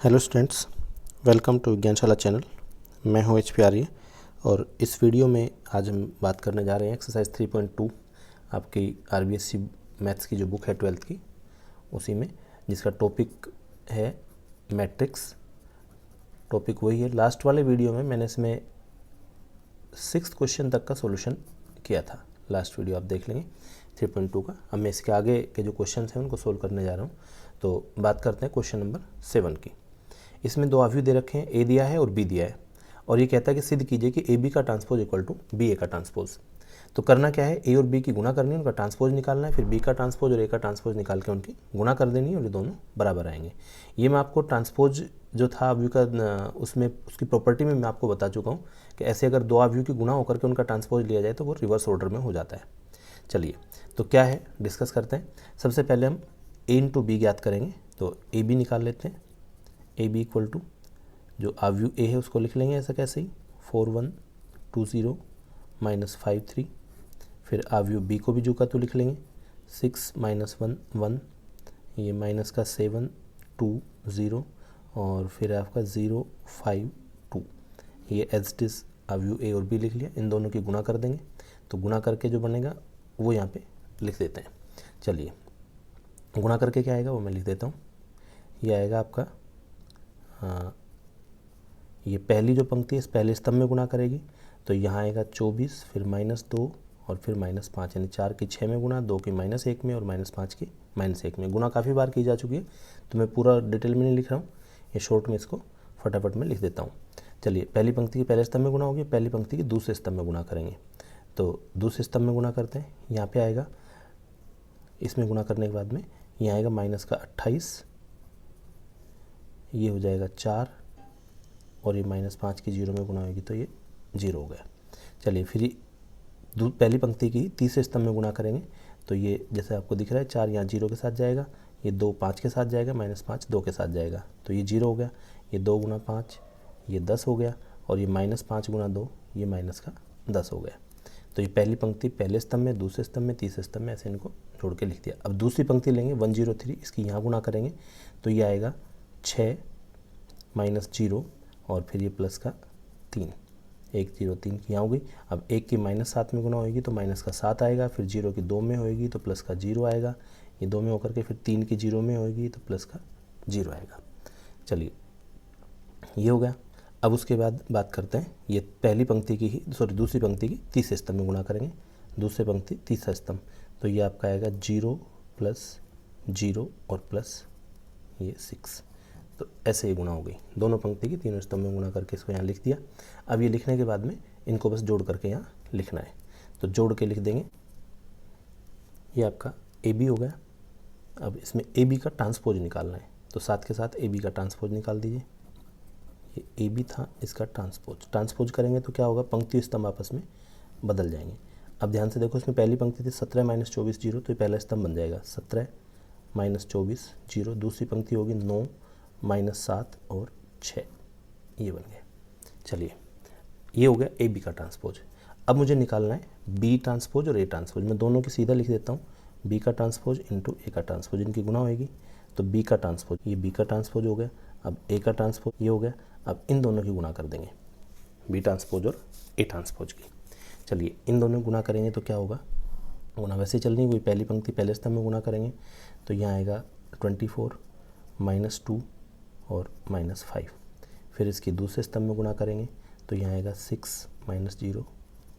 Hello students, welcome to Vigyanshala channel. मैं हूं HP आर्य और इस वीडियो में आज हम बात करने जा रहे हैं एक्सरसाइज 3.2 आपकी RBSc मैथ्स की जो बुक है 12th की, उसी में जिसका टॉपिक है मैट्रिक्स। टॉपिक वही है। लास्ट वाले वीडियो में मैंने इसमें 6th क्वेश्चन तक का सॉल्यूशन किया था। लास्ट वीडियो आप देख लेंगे 3.2 का। अब मैं इसके आगे के जो क्वेश्चन हैं उनको सोल्व करने जा रहा हूँ। तो बात करते हैं क्वेश्चन नंबर 7 की। इसमें दो अवयव दे रखे हैं, ए दिया है और बी दिया है, और ये कहता है कि सिद्ध कीजिए कि ए बी का ट्रांसपोज इक्वल टू बी ए का ट्रांसपोज। तो करना क्या है, ए और बी की गुणा करनी है, उनका ट्रांसपोज निकालना है, फिर बी का ट्रांसपोज और ए का ट्रांसपोज निकाल के उनकी गुणा कर देनी है और ये दोनों बराबर आएंगे। ये मैं आपको ट्रांसपोज जो था अवयव का, उसमें उसकी प्रॉपर्टी में मैं आपको बता चुका हूँ कि ऐसे अगर दो अवयव की गुणा होकर के उनका ट्रांसपोज लिया जाए तो वो रिवर्स ऑर्डर में हो जाता है। चलिए, तो क्या है डिस्कस करते हैं। सबसे पहले हम ए इंटू बी ज्ञात करेंगे, तो ए बी निकाल लेते हैं। ए बी इक्वल टू जो अवयव ए है उसको लिख लेंगे ऐसा कैसे ही 4120 माइनस 53, फिर अवयव बी को भी जो का तो लिख लेंगे 6 माइनस 1 1, ये माइनस का 720 और फिर आपका 052, ये एज इट इज़ अवयव ए और बी लिख लिया। इन दोनों की गुणा कर देंगे, तो गुणा करके जो बनेगा वो यहाँ पे लिख देते हैं। चलिए, गुणा करके क्या आएगा वो मैं लिख देता हूँ। ये आएगा आपका ये पहली जो पंक्ति है इस पहले स्तंभ में गुणा करेगी, तो यहाँ आएगा 24, फिर -2 और फिर -5, यानी 4 की 6 में गुणा, 2 की -1 में और -5 की -1 में। गुणा काफ़ी बार की जा चुकी है तो मैं पूरा डिटेल में नहीं लिख रहा हूँ, ये शॉर्ट में इसको फटाफट में लिख देता हूँ। चलिए, पहली पंक्ति के पहले स्तंभ में गुणा होगी, पहली पंक्ति की दूसरे स्तंभ में गुणा करेंगे, तो दूसरे स्तंभ में गुणा करते हैं। यहाँ पर आएगा, इसमें गुणा करने के बाद में यहाँ आएगा माइनस का 28, ये हो जाएगा 4 और ये -5 की 0 में गुणा होगी तो ये 0 हो गया। चलिए, फिर पहली पंक्ति की तीसरे स्तंभ में गुणा करेंगे, तो ये जैसे आपको दिख रहा है 4 यहाँ 0 के साथ जाएगा, ये 2 5 के साथ जाएगा, -5 2 के साथ जाएगा, तो ये 0 हो गया। ये 2 गुणा 5 ये 10 हो गया, और ये -5 गुणा 2 ये माइनस का 10 हो गया। तो ये पहली पंक्ति पहले स्तंभ में, दूसरे स्तंभ में, तीसरे स्तंभ में, ऐसे इनको जोड़ के लिख दिया। अब दूसरी पंक्ति लेंगे 103, इसकी यहाँ गुणा करेंगे तो ये आएगा 6 -0 और फिर ये प्लस का 3, 1 0 3 की यहाँ हो गई। अब 1 की -7 में गुणा होगी तो माइनस का 7 आएगा, फिर 0 की 2 में होगी तो प्लस का 0 आएगा, ये 2 में होकर के फिर 3 की 0 में होगी तो प्लस का 0 आएगा। चलिए, ये हो गया। अब उसके बाद बात करते हैं, ये पहली पंक्ति की ही दूसरी पंक्ति की तीसरे स्तंभ में गुणा करेंगे, दूसरे पंक्ति तीसरा स्तंभ, तो ये आपका आएगा 0 + 0 और प्लस ये 6, तो ऐसे ही गुणा हो गई। दोनों पंक्ति की तीनों स्तंभ में गुणा करके इसको यहाँ लिख दिया। अब ये लिखने के बाद में इनको बस जोड़ करके यहाँ लिखना है, तो जोड़ के लिख देंगे। ये आपका ए बी हो गया। अब इसमें ए बी का ट्रांसपोज निकालना है, तो साथ के साथ ए बी का ट्रांसपोज निकाल दीजिए। ये ए बी था, इसका ट्रांसपोज करेंगे तो क्या होगा, पंक्ति स्तंभ आपस में बदल जाएंगे। अब ध्यान से देखो, इसमें पहली पंक्ति थी 17 - 24 0, तो ये पहला स्तंभ बन जाएगा 17 - 24 0। दूसरी पंक्ति होगी 9 -7 और 6, ये बन गया। चलिए, ये हो गया ए बी का ट्रांसपोज। अब मुझे निकालना है बी ट्रांसपोज और ए ट्रांसपोज। मैं दोनों की सीधा लिख देता हूँ, बी का ट्रांसपोज इंटू ए का ट्रांसपोज, इनकी गुणा होगी तो बी का ट्रांसपोज, ये बी का ट्रांसपोज हो गया। अब ए का ट्रांसपोज ये हो गया। अब इन दोनों की गुणा कर देंगे, बी ट्रांसपोज और ए ट्रांसपोज की। चलिए, इन दोनों गुणा करेंगे तो क्या होगा, गुणा वैसे चलनी हुई, पहली पंक्ति पहले स्तंभ में गुणा करेंगे तो यहाँ आएगा 24 -2 और -5, फिर इसकी दूसरे स्तंभ में गुणा करेंगे तो यहाँ आएगा 6 -0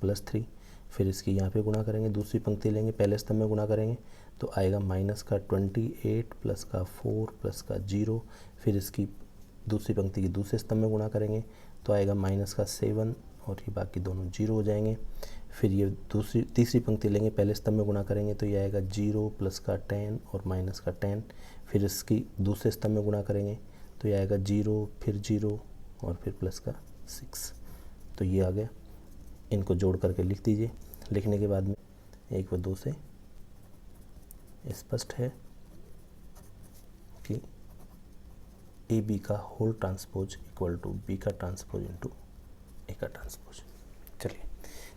प्लस 3, फिर इसकी यहाँ पे गुणा करेंगे, दूसरी पंक्ति लेंगे, पहले स्तंभ में गुणा करेंगे तो आएगा -28 प्लस का 4 प्लस का 0, फिर इसकी दूसरी पंक्ति की दूसरे स्तंभ में गुणा करेंगे तो आएगा -7 और ये बाकी दोनों 0 हो जाएंगे। फिर ये तीसरी पंक्ति लेंगे, पहले स्तंभ में गुणा करेंगे तो ये आएगा 0 प्लस का 10 और माइनस का 10, फिर इसकी दूसरे स्तंभ में गुणा करेंगे तो ये आएगा 0 फिर 0 और फिर प्लस का 6, तो ये आ गया। इनको जोड़ करके लिख दीजिए। लिखने के बाद में 1 व 2 से स्पष्ट है कि ए बी का whole transpose equal to B का ट्रांसपोज इंटू ए का ट्रांसपोज। चलिए,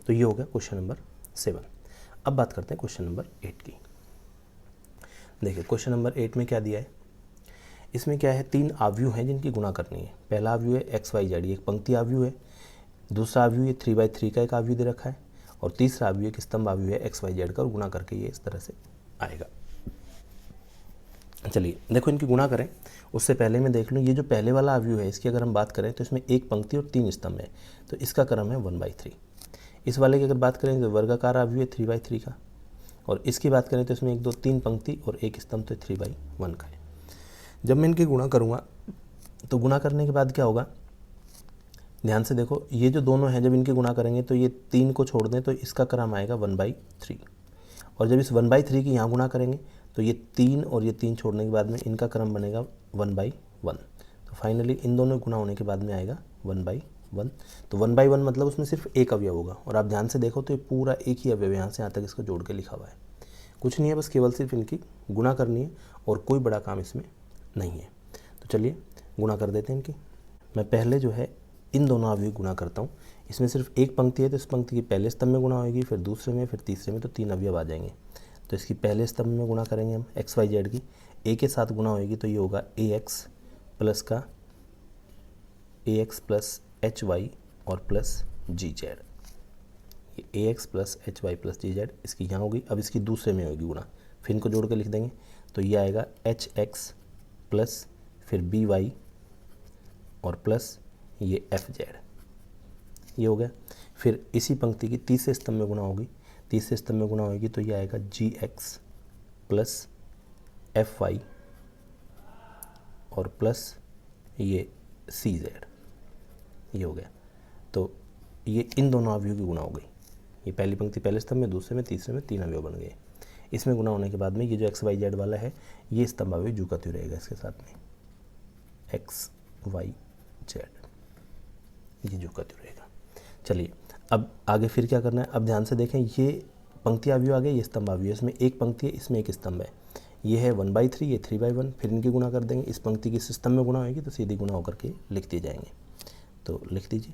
तो ये हो गया क्वेश्चन नंबर 7। अब बात करते हैं क्वेश्चन नंबर 8 की। देखिए, क्वेश्चन नंबर 8 में क्या दिया है, इसमें क्या है, 3 आव्यूह हैं जिनकी गुणा करनी है। पहला आव्यूह है एक्स वाई जेड, ये एक पंक्ति आव्यूह है। दूसरा आव्यूह ये 3/3 का एक आव्यूह दे रखा है। और तीसरा आव्यूह एक स्तंभ आव्यूह है एक्स वाई जेड का, और गुणा करके ये इस तरह से आएगा। चलिए देखो इनकी गुणा करें, उससे पहले मैं देख लूँ ये जो पहले वाला आव्यूह है इसकी अगर हम बात करें तो इसमें एक पंक्ति और 3 स्तंभ है, तो इसका क्रम है 1/3। इस वाले की अगर बात करें तो वर्गाकार आव्यूह है 3/3 का, और इसकी बात करें तो इसमें 1 2 3 पंक्ति और एक स्तंभ, तो 3/1 का है। जब मैं इनकी गुणा करूँगा तो गुणा करने के बाद क्या होगा, ध्यान से देखो, ये जो दोनों हैं जब इनकी गुणा करेंगे तो ये 3 को छोड़ दें तो इसका क्रम आएगा 1/3, और जब इस 1/3 की यहाँ गुणा करेंगे तो ये 3 और ये 3 छोड़ने के बाद में इनका क्रम बनेगा 1/1। तो फाइनली इन दोनों गुणा होने के बाद में आएगा 1/1। तो 1/1 मतलब उसमें सिर्फ एक अवयव होगा, और आप ध्यान से देखो तो ये पूरा एक ही अवयव यहाँ से यहाँ तक इसको जोड़ के लिखा हुआ है। कुछ नहीं है, बस केवल सिर्फ इनकी गुणा करनी है और कोई बड़ा काम इसमें नहीं है। तो चलिए गुणा कर देते हैं इनकी। मैं पहले जो है इन दोनों अवयव गुणा करता हूँ। इसमें सिर्फ एक पंक्ति है तो इस पंक्ति की पहले स्तंभ में गुणा होगी, फिर दूसरे में, फिर तीसरे में, तो 3 अवयव आ जाएंगे। तो इसकी पहले स्तंभ में गुणा करेंगे हम एक्स वाई जेड की, ए के साथ गुणा होगी तो ये होगा a x plus h y और प्लस जी जेड। ये a x plus h y plus g z इसकी यहाँ होगी। अब इसकी दूसरे में होगी गुणा, फिर इनको जोड़ के लिख देंगे तो ये आएगा एच एक्स प्लस फिर बी वाई और प्लस ये एफ जेड, ये हो गया। फिर इसी पंक्ति की तीसरे स्तंभ में गुणा होगी, तीसरे स्तंभ में गुणा होगी तो ये आएगा जी एक्स प्लस एफ वाई और प्लस ये सी जेड, ये हो गया। तो ये इन दोनों अवयव की गुणा हो गई। ये पहली पंक्ति पहले स्तंभ में, दूसरे में, तीसरे में 3 अवयव बन गए। इसमें गुणा होने के बाद में ये जो एक्स वाई जेड वाला है ये स्तंभ अवयव जुका त्यों रहेगा इसके साथ में, एक्स वाई जेड ये जुका त्यों रहेगा। चलिए अब आगे फिर क्या करना है, अब ध्यान से देखें, ये पंक्ति अवयव आ गए, ये स्तंभ अवयव, इसमें एक पंक्ति है, इसमें एक स्तंभ है। ये है 1/3, ये 3/1। फिर इनकी गुणा कर देंगे, इस पंक्ति की स्तंभ में गुणा होगी तो सीधी गुणा होकर के लिख दिए जाएंगे। तो लिख दीजिए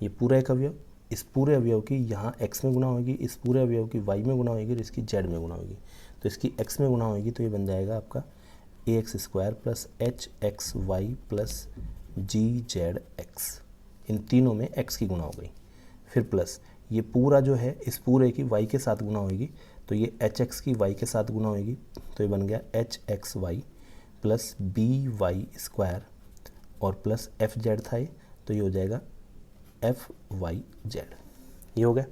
ये पूरा एक अवयव, इस पूरे अवयव की यहाँ x में गुणा होगी, इस पूरे अवयव की y में गुणा होगी और इसकी z में गुणा होगी। तो इसकी x में गुणा होगी तो ये बन जाएगा आपका ax² plus h x Y plus g z x. इन तीनों में x की गुणा हो गई। फिर प्लस ये पूरा जो है इस पूरे की y के साथ गुणा होगी तो ये एच एक्स की y के साथ गुणा होगी तो ये बन गया H x Y plus B Y square और प्लस एफ जेड था ये, तो ये हो जाएगा एफ वाई जेड, ये हो गया।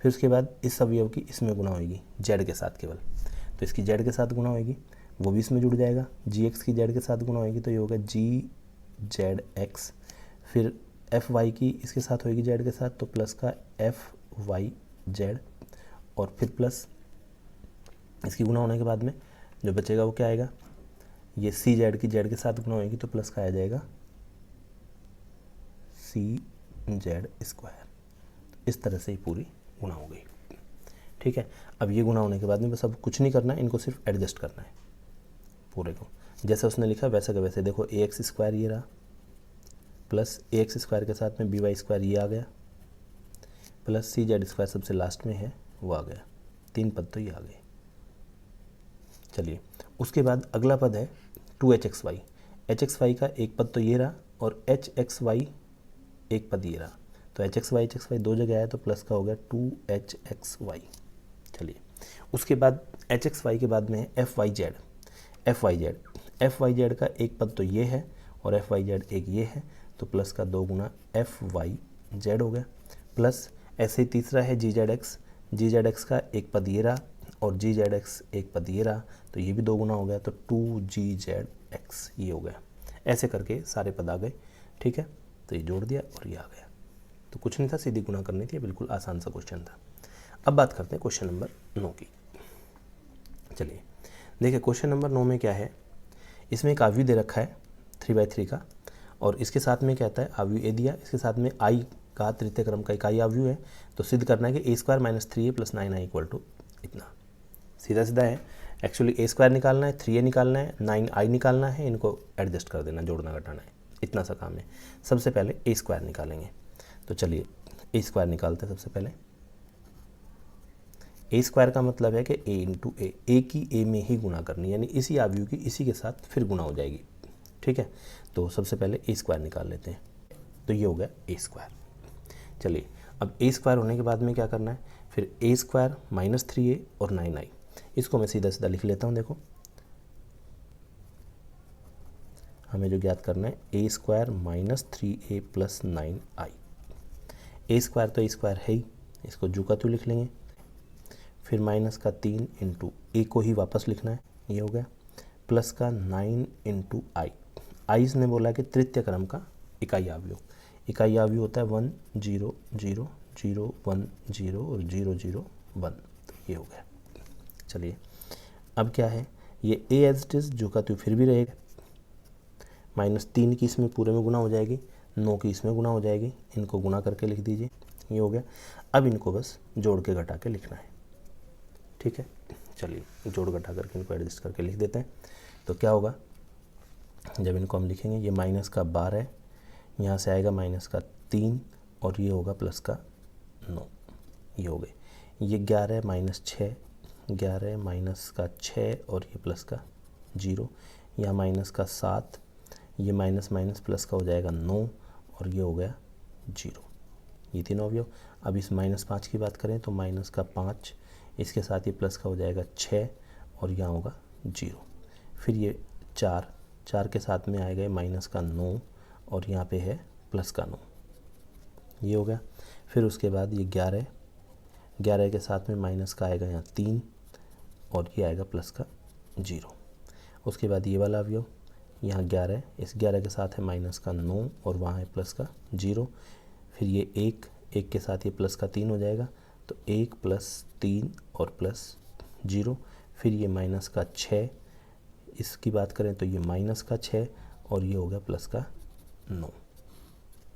फिर उसके बाद इस अवयव की इसमें गुणा होगी जेड के साथ केवल, तो इसकी जेड के साथ गुणा होगी, वो भी इसमें जुड़ जाएगा। जी एक्स की जेड के साथ गुणा होगी तो ये होगा जी जेड एक्स। फिर एफ वाई की इसके साथ होगी जेड के साथ तो प्लस का एफ वाई जेड, और फिर प्लस इसकी गुणा होने के बाद में जो बचेगा वो क्या आएगा, ये सी जेड की जेड के साथ गुणा होगी तो प्लस का आ जाएगा सी जेड स्क्वायर। इस तरह से ही पूरी गुणा हो गई। ठीक है, अब ये गुणा होने के बाद में बस अब कुछ नहीं करना है, इनको सिर्फ एडजस्ट करना है पूरे को, जैसे उसने लिखा वैसा का वैसे। देखो ए एक्स स्क्वायर ये रहा प्लस ए एक्स स्क्वायर के साथ में बी वाई स्क्वायर ये आ गया प्लस सी जेड स्क्वायर सबसे लास्ट में है वो आ गया। 3 पद तो ये आ गए। चलिए उसके बाद अगला पद है 2hxy। hxy का एक पद तो ये रहा और hxy एक पद ये रहा, तो hxy 2 जगह आया तो प्लस का हो गया 2hxy। चलिए उसके बाद hxy के बाद में है fyz का एक पद तो ये है और fyz एक ये है तो प्लस का 2 गुना fyz हो गया। प्लस ऐसे ही तीसरा है gzx का एक पद ये रहा और gzx एक पद ये रहा तो ये भी 2 गुना हो गया तो 2gzx ये हो गया। ऐसे करके सारे पद आ गए। ठीक है, तो ये जोड़ दिया और ये आ गया। तो कुछ नहीं था, सीधी गुणा करनी थी, बिल्कुल आसान सा क्वेश्चन था। अब बात करते हैं क्वेश्चन नंबर 9 की। चलिए देखिए क्वेश्चन नंबर 9 में क्या है, इसमें एक आव्यूह दे रखा है 3/3 का और इसके साथ में क्या आता है, आव्यूह ए दिया, इसके साथ में आई का तृतीय क्रम का इकाई आव्यूह है। तो सिद्ध करना है कि a² - 3a + 9i = इतना। सीधा सीधा है, एक्चुअली a² निकालना है, 3a निकालना है, 9i निकालना है, इनको एडजस्ट कर देना, जोड़ना घटाना है, इतना सा काम है। सबसे पहले a² निकालेंगे, तो चलिए a² निकालते हैं। सबसे पहले ए स्क्वायर का मतलब है कि ए इंटू ए की ए में ही गुना करनी, यानी इसी अवयव की इसी के साथ फिर गुना हो जाएगी। ठीक है, तो सबसे पहले ए स्क्वायर निकाल लेते हैं, तो ये हो गया ए स्क्वायर। चलिए अब ए स्क्वायर होने के बाद में क्या करना है, फिर ए स्क्वायर माइनस 3a और 9i, इसको मैं सीधा सीधा लिख लेता हूँ। देखो हमें जो ज्ञात करना है a square minus 3a plus 9i। A square तो ए स्क्वायर है ही, इसको जू का त्यों लिख लेंगे। फिर माइनस का 3 इंटू ए को ही वापस लिखना है, ये हो गया, प्लस का 9 इंटू आई। आई इसने बोला कि तृतीय क्रम का इकाई अवयव, इकाई अवयव होता है 1 0 0 0 1 0 और 0 0 1, तो ये हो गया। चलिए अब क्या है, ये ए एज इट इज़ जो का तो फिर भी रहेगा, माइनस 3 की इसमें पूरे में गुना हो जाएगी, 9 की इसमें गुना हो जाएगी, इनको गुना करके लिख दीजिए, ये हो गया। अब इनको बस जोड़ के घटा के लिखना है। ठीक है, चलिए जोड़ घटा करके इनको एडजस्ट करके लिख देते हैं। तो क्या होगा, जब इनको हम लिखेंगे, ये माइनस का 12, यहाँ से आएगा माइनस का 3 और ये होगा प्लस का 9, ये हो गए। ये 11 माइनस 6, 11 माइनस का 6 और ये प्लस का 0, यहाँ माइनस का 7, ये माइनस माइनस प्लस का हो जाएगा 9 और ये हो गया 0, ये तीनों अवयव। अब इस -5 की बात करें तो माइनस का 5, इसके साथ ये प्लस का हो जाएगा 6 और यहाँ होगा 0। फिर ये 4 के साथ में आएगा माइनस का 9 और यहाँ पे है प्लस का 9, ये हो गया। फिर उसके बाद ये 11 के साथ में माइनस का आएगा यहाँ 3 और ये आएगा प्लस का 0। उसके बाद ये वाला अवयव, यहाँ 11, इस 11 के साथ है माइनस का 9 और वहाँ है प्लस का 0। फिर ये 1 के साथ ये प्लस का 3 हो जाएगा, तो 1 प्लस 3 और प्लस 0। फिर ये माइनस का 6, इसकी बात करें तो ये माइनस का 6 और ये हो गया प्लस का 9,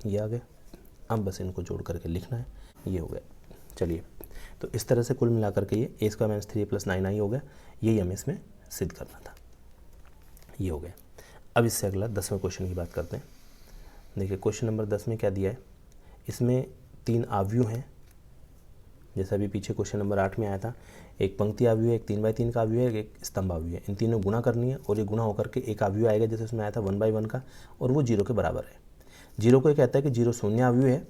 ये आ गया। अब बस इनको जोड़ करके लिखना है, ये हो गया। चलिए तो इस तरह से कुल मिलाकर के ये ए स्क्वायर माइनस 3 प्लस 9i हो गया, यही हमें इसमें सिद्ध करना था, ये हो गया। अब इससे अगला 10वें क्वेश्चन की बात करते हैं। देखिए क्वेश्चन नंबर 10 में क्या दिया है, इसमें 3 अवयव हैं, जैसा अभी पीछे क्वेश्चन नंबर 8 में आया था। एक पंक्ति अवयव है, एक 3x3 का अवयव है, एक स्तंभ अवयव है। इन तीनों गुणा करनी है और ये गुणा होकर के एक अवयव आएगा, जैसे उसमें आया था 1/1 का, और वो 0 के बराबर है। 0 को ये कहता है कि 0 शून्य अवयव है,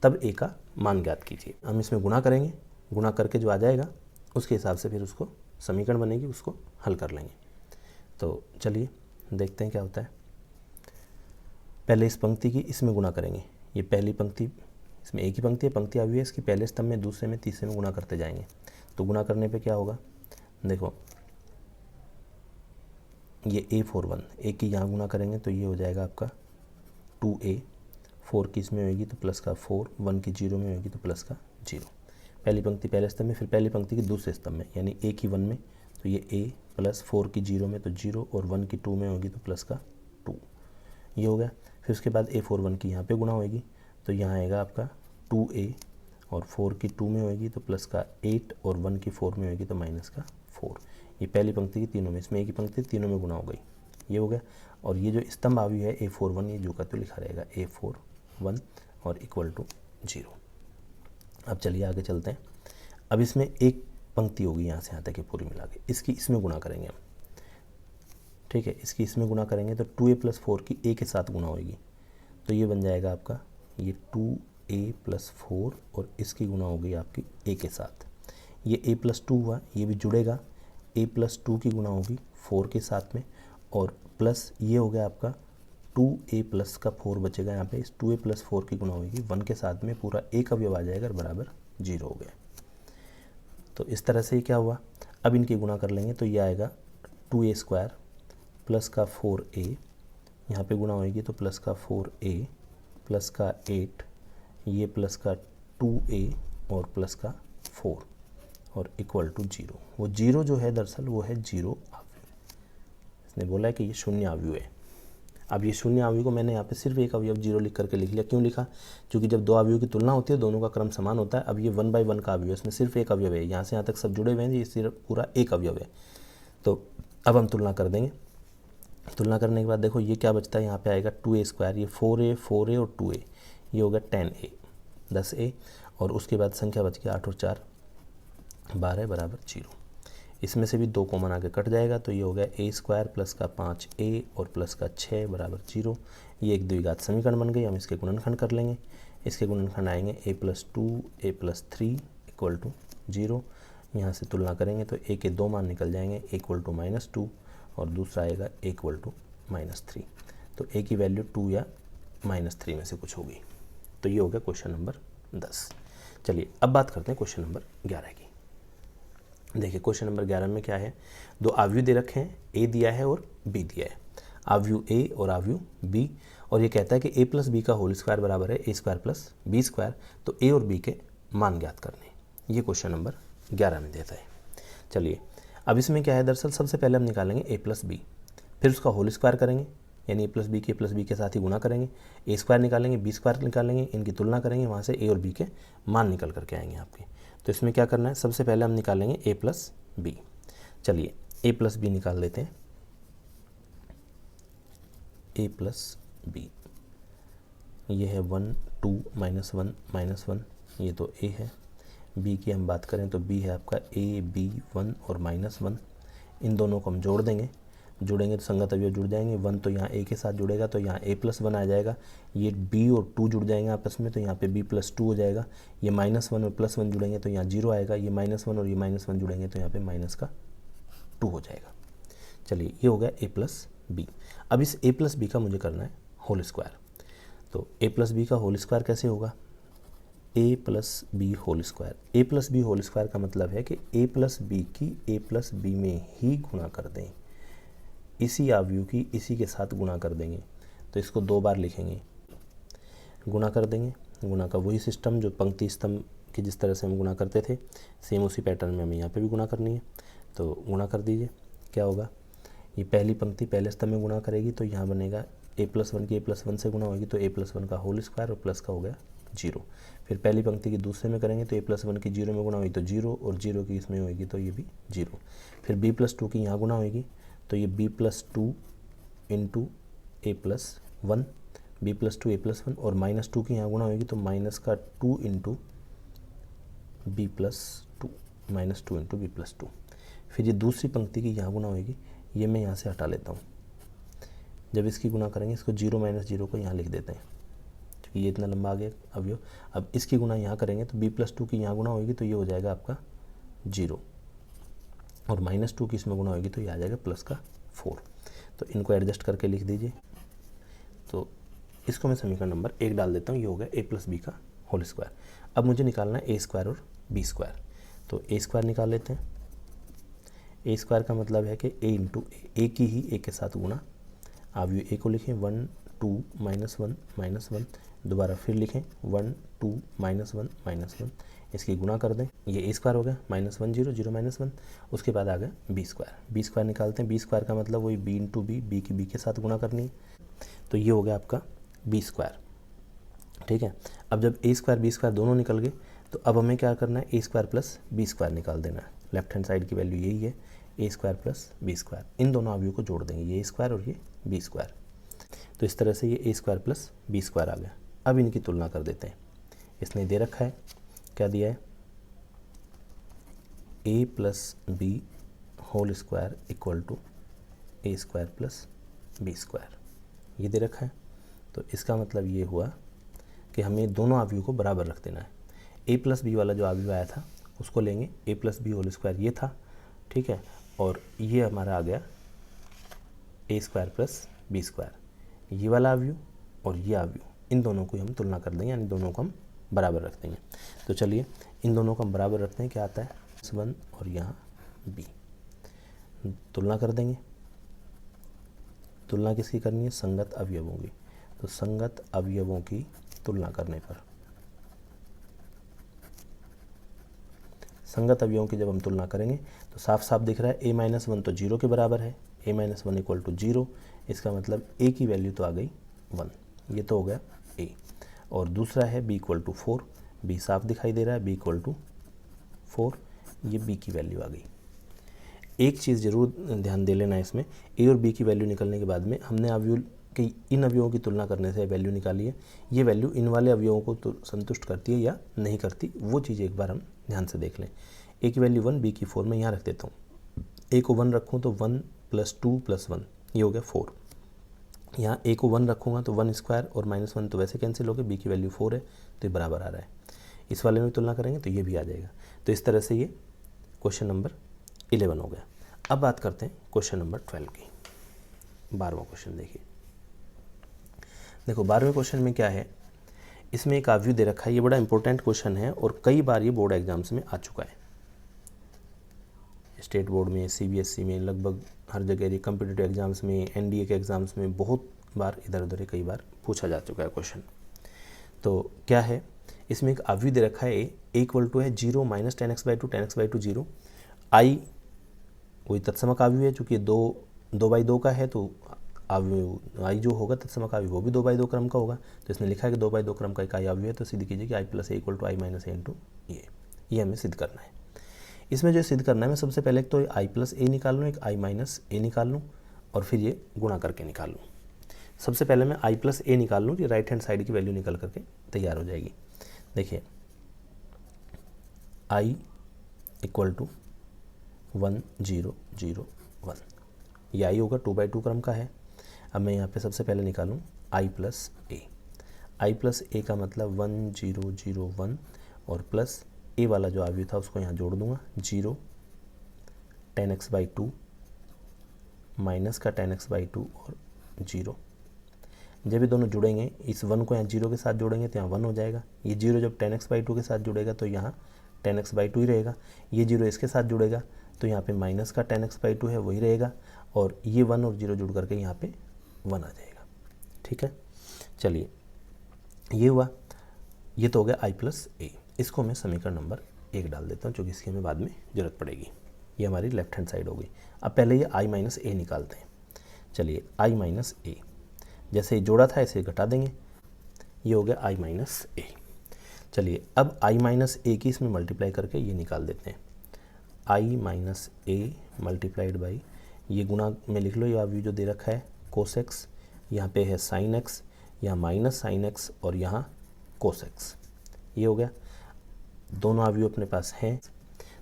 तब ए का मान ज्ञात कीजिए। हम इसमें गुणा करेंगे, गुणा करके जो आ जाएगा उसके हिसाब से फिर उसको समीकरण बनेगी, उसको हल कर लेंगे। तो चलिए देखते हैं क्या होता है। पहले इस पंक्ति की इसमें गुणा करेंगे, ये पहली पंक्ति, इसमें एक ही पंक्ति है, पंक्ति अवयव है, इसकी पहले स्तंभ में, दूसरे में, तीसरे में गुणा करते जाएंगे। तो गुणा करने पे क्या होगा, देखो ये A41, ए की यहाँ गुणा करेंगे तो ये हो जाएगा आपका 2a, 4 की इसमें होगी तो प्लस का 4, 1 की 0 में होगी तो प्लस का 0। पहली पंक्ति पहले स्तंभ में, फिर पहली पंक्ति की दूसरे स्तंभ में, यानी a की 1 में तो ये a, प्लस 4 की 0 में तो 0 और 1 की 2 में होगी तो प्लस का 2, ये हो गया। फिर उसके बाद A41 की यहाँ पे गुणा होगी तो यहाँ आएगा आपका 2a और 4 की 2 में होगी तो प्लस का 8 और 1 की 4 में होगी तो माइनस का 4। ये पहली पंक्ति की तीनों में, इसमें एक ही पंक्ति तीनों में गुणा हो गई, ये हो गया। और ये जो स्तंभ अवयव है A41, ये जो का तो लिखा रहेगा A41 और इक्वल टू 0। अब चलिए आगे चलते हैं। अब इसमें एक पंक्ति होगी यहाँ से यहाँ तक पूरी मिला के, इसकी इसमें गुणा करेंगे हम, ठीक है। इसकी इसमें गुणा करेंगे तो 2a प्लस 4 की a के साथ गुणा होगी, तो ये बन जाएगा आपका ये 2a प्लस 4 और इसकी गुणा हो गई आपकी a के साथ। ये a प्लस 2 हुआ, ये भी जुड़ेगा, a प्लस 2 की गुणा होगी 4 के साथ में, और प्लस ये हो गया आपका 2a प्लस का 4 बचेगा यहाँ पे, इस 2a प्लस 4 की गुणा होगी 1 के साथ में, पूरा एक अवयव आ जाएगा और बराबर 0 हो गया। तो इस तरह से क्या हुआ, अब इनकी गुणा कर लेंगे तो ये आएगा 2a स्क्वायर प्लस का 4a, यहाँ पे गुणा होगी तो प्लस का 4a प्लस का 8, ये प्लस का 2a और प्लस का 4 और इक्वल टू 0। वो 0 जो है दरअसल वो है 0 अवयव, इसने बोला है कि ये शून्य अवयव है। अब ये शून्य अवयव को मैंने यहाँ पे सिर्फ एक अवयव 0 लिख करके लिख लिया, क्यों लिखा, क्योंकि जब दो अवयव की तुलना होती है दोनों का क्रम समान होता है। अब ये 1/1 का अवयव, इसमें सिर्फ एक अवयव है, यहाँ से यहाँ तक सब जुड़े हुए हैं, ये सिर्फ पूरा एक अवयव है। तो अब हम तुलना कर देंगे, तुलना करने के बाद देखो ये क्या बचता है, यहाँ पे आएगा 2a स्क्वायर, ये 4a और 2a, ये हो गया 10a 10a, और उसके बाद संख्या बच गया 8 और 4 12 बराबर 0। इसमें से भी 2 कॉमन आके कट जाएगा, तो ये हो गया ए स्क्वायर प्लस का 5a और प्लस का 6 बराबर 0। ये एक द्विघात समीकरण बन गई। हम इसके गुणनखंड कर लेंगे। इसके गुणनखंड आएंगे a+2 a+3 इक्वल टू 0। यहाँ से तुलना करेंगे तो a के 2 मान निकल जाएंगे, a इक्वल टू -2 और दूसरा आएगा a इक्वल टू -3। तो a की वैल्यू 2 या -3 में से कुछ होगी। तो ये हो गया क्वेश्चन नंबर 10। चलिए अब बात करते हैं क्वेश्चन नंबर 11 की। देखिए क्वेश्चन नंबर 11 में क्या है, 2 आव्यूह दे रखे हैं, a दिया है और b दिया है। आव्यूह a और आव्यूह b, और ये कहता है कि a प्लस बी का होल स्क्वायर बराबर है a square plus B square. तो a और b के मान ज्ञात करने, ये क्वेश्चन नंबर 11 में देता है। चलिए अब इसमें क्या है, दरअसल सबसे पहले हम निकालेंगे a प्लस बी, फिर उसका होल स्क्वायर करेंगे, यानी a प्लस बी के साथ ही गुणा करेंगे, a स्क्वायर निकालेंगे, b स्क्वायर निकालेंगे, इनकी तुलना करेंगे, वहाँ से a और b के मान निकल करके आएंगे आपके। तो इसमें क्या करना है, सबसे पहले हम निकालेंगे a प्लस बी। चलिए a प्लस बी निकाल लेते हैं। a प्लस बी, ये है 1 2 -1 -1, ये तो a है। b की हम बात करें तो b है आपका a b 1 और -1। इन दोनों को हम जोड़ देंगे, जुड़ेंगे तो संगत अवयव जुड़ जाएंगे। 1 तो यहाँ a के साथ जुड़ेगा तो यहाँ a+1 आ जाएगा। ये b और 2 जुड़ जाएंगे आपस में तो यहाँ पे b+2 हो जाएगा। ये -1 और +1 जुड़ेंगे तो यहाँ 0 आएगा। ये -1 और ये -1 जुड़ेंगे तो यहाँ पे -2 हो जाएगा। चलिए ये हो गया a प्लस बी। अब इस a प्लस बी का मुझे करना है होल स्क्वायर। तो a प्लस बी का होल स्क्वायर कैसे होगा, a plus B whole square. a plus B whole square का मतलब है कि a प्लस बी की a प्लस बी में ही गुणा कर दें, इसी आव्यूह की इसी के साथ गुणा कर देंगे। तो इसको 2 बार लिखेंगे, गुणा कर देंगे। गुणा का वही सिस्टम जो पंक्ति स्तंभ की जिस तरह से हम गुणा करते थे, सेम उसी पैटर्न में हमें यहाँ पे भी गुणा करनी है। तो गुणा कर दीजिए, क्या होगा, ये पहली पंक्ति पहले स्तंभ में गुणा करेगी तो यहाँ बनेगा a+1 की a+1 से गुणा होगी तो a+1 का होल स्क्वायर और प्लस का हो गया 0। फिर पहली पंक्ति की दूसरे में करेंगे तो a+1 की 0 में गुणा होगी तो 0 और 0 की इसमें होगी तो ये भी 0। फिर b+2 की यहाँ गुणा होगी तो ये b+2 into a+1, b+2 a+1 और -2 की यहाँ गुणा होगी तो -2 इंटू b+2, -2 इंटू b+2। फिर ये दूसरी पंक्ति की यहाँ गुणा होगी, ये मैं यहाँ से हटा लेता हूँ। जब इसकी गुणा करेंगे इसको 0 -0 को यहाँ लिख देते हैं क्योंकि ये इतना लंबा आ गया अवयव। अब इसकी गुणा यहाँ करेंगे तो b+2 की यहाँ गुणा होगी तो ये हो जाएगा आपका 0 और -2 की इसमें गुणा होगी तो ये आ जाएगा प्लस का 4। तो इनको एडजस्ट करके लिख दीजिए। तो इसको मैं समीकरण नंबर 1 डाल देता हूँ, ये हो गया a प्लस बी का होल स्क्वायर। अब मुझे निकालना है a स्क्वायर और b स्क्वायर। तो a स्क्वायर निकाल लेते हैं। a स्क्वायर का मतलब है कि a इंटू a की ही a के साथ गुणा। आव्यूह a को लिखें 1 2 -1 -1, दोबारा फिर लिखें 1 2 -1 -1, इसकी गुणा कर दें, ये a स्क्वायर हो गया, -1 0 0 -1। उसके बाद आ गया b स्क्वायर निकालते हैं। b स्क्वायर का मतलब वही b इंटू b की b के साथ गुणा करनी है। तो ये हो गया आपका b स्क्वायर, ठीक है। अब जब a स्क्वायर b स्क्वायर दोनों निकल गए तो अब हमें क्या करना है, a square plus b square निकाल देना है। लेफ्ट हैंड साइड की वैल्यू यही है, a square plus b square. इन दोनों आव्यूह को जोड़ देंगे, ये a स्क्वायर और ये b स्क्वायर। तो इस तरह से ये a square plus b square आ गया। अब इनकी तुलना कर देते हैं। इसने दे रखा है, क्या दिया है, a plus B whole square equal to a square plus b square, ये दे रखा है। तो इसका मतलब ये हुआ कि हमें दोनों आव्यूह को बराबर रख देना है। a प्लस बी वाला जो आव्यूह आया था उसको लेंगे, a plus B whole square ये था, ठीक है, और ये हमारा आ गया a square plus b square, ये वाला आव्यूह और ये आव्यूह, इन दोनों को हम तुलना कर देंगे, यानी दोनों को हम बराबर रख देंगे। तो चलिए इन दोनों को हम बराबर रखते हैं, क्या आता है 1 और यहाँ b, तुलना कर देंगे। तुलना किसकी करनी है, संगत अवयवों की। तो संगत अवयवों की तुलना करने पर, संगत अवयवों की जब हम तुलना करेंगे तो साफ साफ दिख रहा है a-1 तो 0 के बराबर है, a-1 इक्वल टू 0। इसका मतलब a की वैल्यू तो आ गई 1, ये तो हो गया a। और दूसरा है b इक्वल टू 4, b साफ दिखाई दे रहा है, b इक्वल टू 4, ये b की वैल्यू आ गई। एक चीज़ ज़रूर ध्यान दे लेना इसमें, a और b की वैल्यू निकलने के बाद में हमने अवयव कि इन अवयवों की तुलना करने से वैल्यू निकाली है, ये वैल्यू इन वाले अवयवों को तो संतुष्ट करती है या नहीं करती, वो चीज़ एक बार हम ध्यान से देख लें। ए की वैल्यू 1, बी की 4, मैं यहाँ रख देता हूँ। ए को 1 रखूँ तो 1 + 2 + 1, ये हो गया 4। यहाँ ए को 1 रखूँगा तो 1 स्क्वायर और -1 तो वैसे कैंसिल हो गए, बी की वैल्यू 4 है तो ये बराबर आ रहा है। इस वाले में तुलना करेंगे तो ये भी आ जाएगा। तो इस तरह से ये क्वेश्चन नंबर 11 हो गया। अब बात करते हैं क्वेश्चन नंबर 12 की। 12वां क्वेश्चन देखिए। देखो 12वें क्वेश्चन में क्या है, इसमें एक आव्यूह दे रखा है। ये बड़ा इंपॉर्टेंट क्वेश्चन है और कई बार ये बोर्ड एग्जाम्स में आ चुका है। स्टेट बोर्ड में, सीबीएसई में, लगभग हर जगह, ये कम्पिटिटिव एग्जाम्स में, एनडीए के एग्जाम्स में बहुत बार इधर उधर कई बार पूछा जा चुका है क्वेश्चन। तो क्या है, इसमें एक आव्यूह दे रखा है ए इक्वल है 0 - 10x/2 10x/2 0। आई वही तत्समक आव्यूह है, चूँकि 2/2 का है तो आई जो होगा तत्समक आव्यूह वो भी 2/2 क्रम का होगा। तो इसमें लिखा है कि 2/2 क्रम का एक आई आव्यूह है, तो सिद्ध कीजिए कि i + a = i - a × ये हमें सिद्ध करना है। इसमें जो सिद्ध करना है, मैं सबसे पहले तो i + a निकाल लूँ, एक i - a निकाल लूँ और फिर ये गुणा करके निकाल लूँ। सबसे पहले मैं i + a निकाल लूँ, ये राइट हैंड साइड की वैल्यू निकल करके तैयार हो जाएगी। देखिए i = 1 0 0 1, ये i होगा 2/2 क्रम का है। अब मैं यहाँ पे सबसे पहले निकालूँ i + a। i + a का मतलब 1 0 0 1 और प्लस a वाला जो आव्यूह था उसको यहाँ जोड़ दूंगा, 0 10x/2 माइनस का 10x/2 और 0। जब ये दोनों जुड़ेंगे, इस 1 को यहाँ 0 के साथ जोड़ेंगे तो यहाँ 1 हो जाएगा। ये 0 जब 10x/2 के साथ जुड़ेगा तो यहाँ 10x/2 ही रहेगा। ये 0 इसके साथ जुड़ेगा तो यहाँ पे माइनस का 10x/2 है वही रहेगा, और ये 1 और 0 जुड़ करके यहाँ पे 1 आ जाएगा। ठीक है, चलिए ये हुआ। ये तो हो गया i + a। इसको मैं समीकरण नंबर 1 डाल देता हूँ, क्योंकि इसकी हमें बाद में ज़रूरत पड़ेगी। ये हमारी लेफ्ट हैंड साइड हो गई। अब पहले ये i - a निकालते हैं। चलिए i - a, जैसे ही जोड़ा था ऐसे घटा देंगे, ये हो गया i - a। चलिए अब i - a की इसमें मल्टीप्लाई करके ये निकाल देते हैं। i - a मल्टीप्लाइड बाई, ये गुणा में लिख लो, ये आव्यूह जो दे रखा है cos x, यहाँ पे है sin x, यहाँ -sin x और यहाँ cos x, ये हो गया। दोनों आव्यूह अपने पास हैं,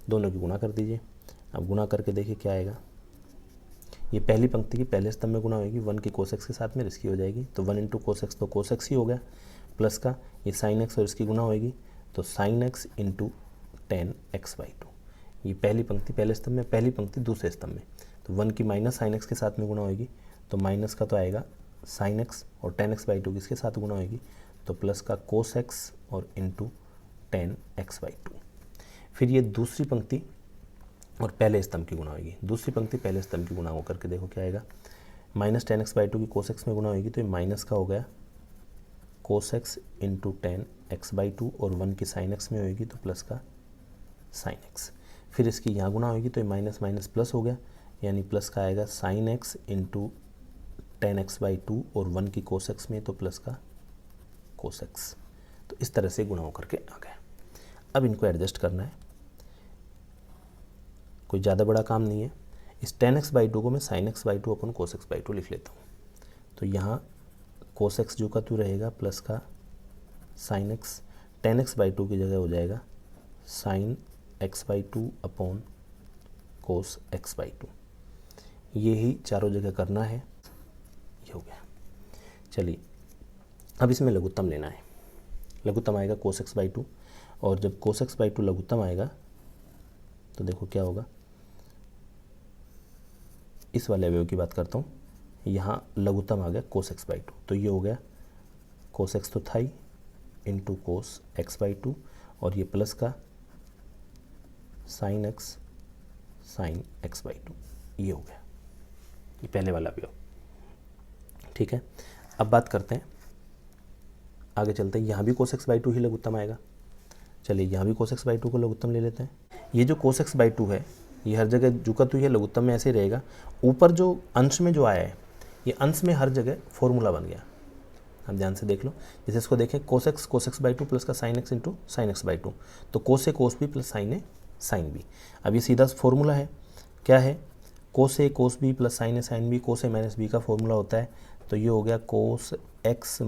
दोनों की गुणा कर दीजिए। अब गुणा करके देखिए क्या आएगा। ये पहली पंक्ति की पहले स्तंभ में गुणा होगी 1 की cos x के साथ में, इसकी हो जाएगी तो 1 × cos x तो cos x ही हो गया, प्लस का ये sin x और इसकी गुणा होगी तो sin x × 10x/2। ये पहली पंक्ति पहले स्तंभ में, पहली पंक्ति दूसरे स्तंभ में, तो 1 की -sin x के साथ में गुणा होगी तो माइनस का तो आएगा sin x और 10x/2 किसके साथ गुणा होगी तो प्लस का cos x और × 10x/2। फिर ये दूसरी पंक्ति और पहले स्तंभ की गुणा होगी, दूसरी पंक्ति पहले स्तंभ की गुणा होकर के देखो क्या आएगा, -10x/2 की cos x में गुणा होगी तो ये माइनस का हो गया cos x × 10x/2 और 1 की sin x में होगी तो प्लस का sin x। फिर इसकी यहाँ गुणा होगी तो ये माइनस माइनस प्लस हो गया, यानी प्लस का आएगा sin x × 10x/2 और 1 की cos x में तो प्लस का cos x। तो इस तरह से गुणा होकर के आ गया। अब इनको एडजस्ट करना है, कोई ज़्यादा बड़ा काम नहीं है। इस 10x/2 को मैं sin x/2 अपन cos x/2 लिख लेता हूँ। तो यहाँ cos x जो का तो रहेगा प्लस का sin x, 10x/2 की जगह हो जाएगा sin x/2 upon cos x/2। ये ही चारों जगह करना है, ये हो गया। चलिए अब इसमें लघुत्तम लेना है। लघुत्तम आएगा cos x/2, और जब cos x/2 लघुत्तम आएगा तो देखो क्या होगा। इस वाले अवयव की बात करता हूँ, यहाँ लघुत्तम आ गया cos x/2, तो ये हो गया cos x तो था ही इंटू cos x/2 और ये प्लस का sin x sin x/2, ये हो गया, ये पहले वाला अवयव। ठीक है, अब बात करते हैं, आगे चलते हैं। यहाँ भी cos x/2 ही लघुत्तम आएगा। चलिए यहाँ भी cos x/2 को लघुत्तम ले लेते हैं। ये जो cos x/2 है ये हर जगह जुका तो ये लघुत्तम में ऐसे ही रहेगा। ऊपर जो अंश में जो आया है, ये अंश में हर जगह फॉर्मूला बन गया। आप ध्यान से देख लो, जैसे इसको देखें cos x/2 प्लस का sin x × sin x/2, तो cos a cos b plus sin a sin b। अब ये सीधा फॉर्मूला है, क्या है, cos a cos b plus sin a sin b, cos a minus b का फॉर्मूला होता है। तो ये हो गया cos x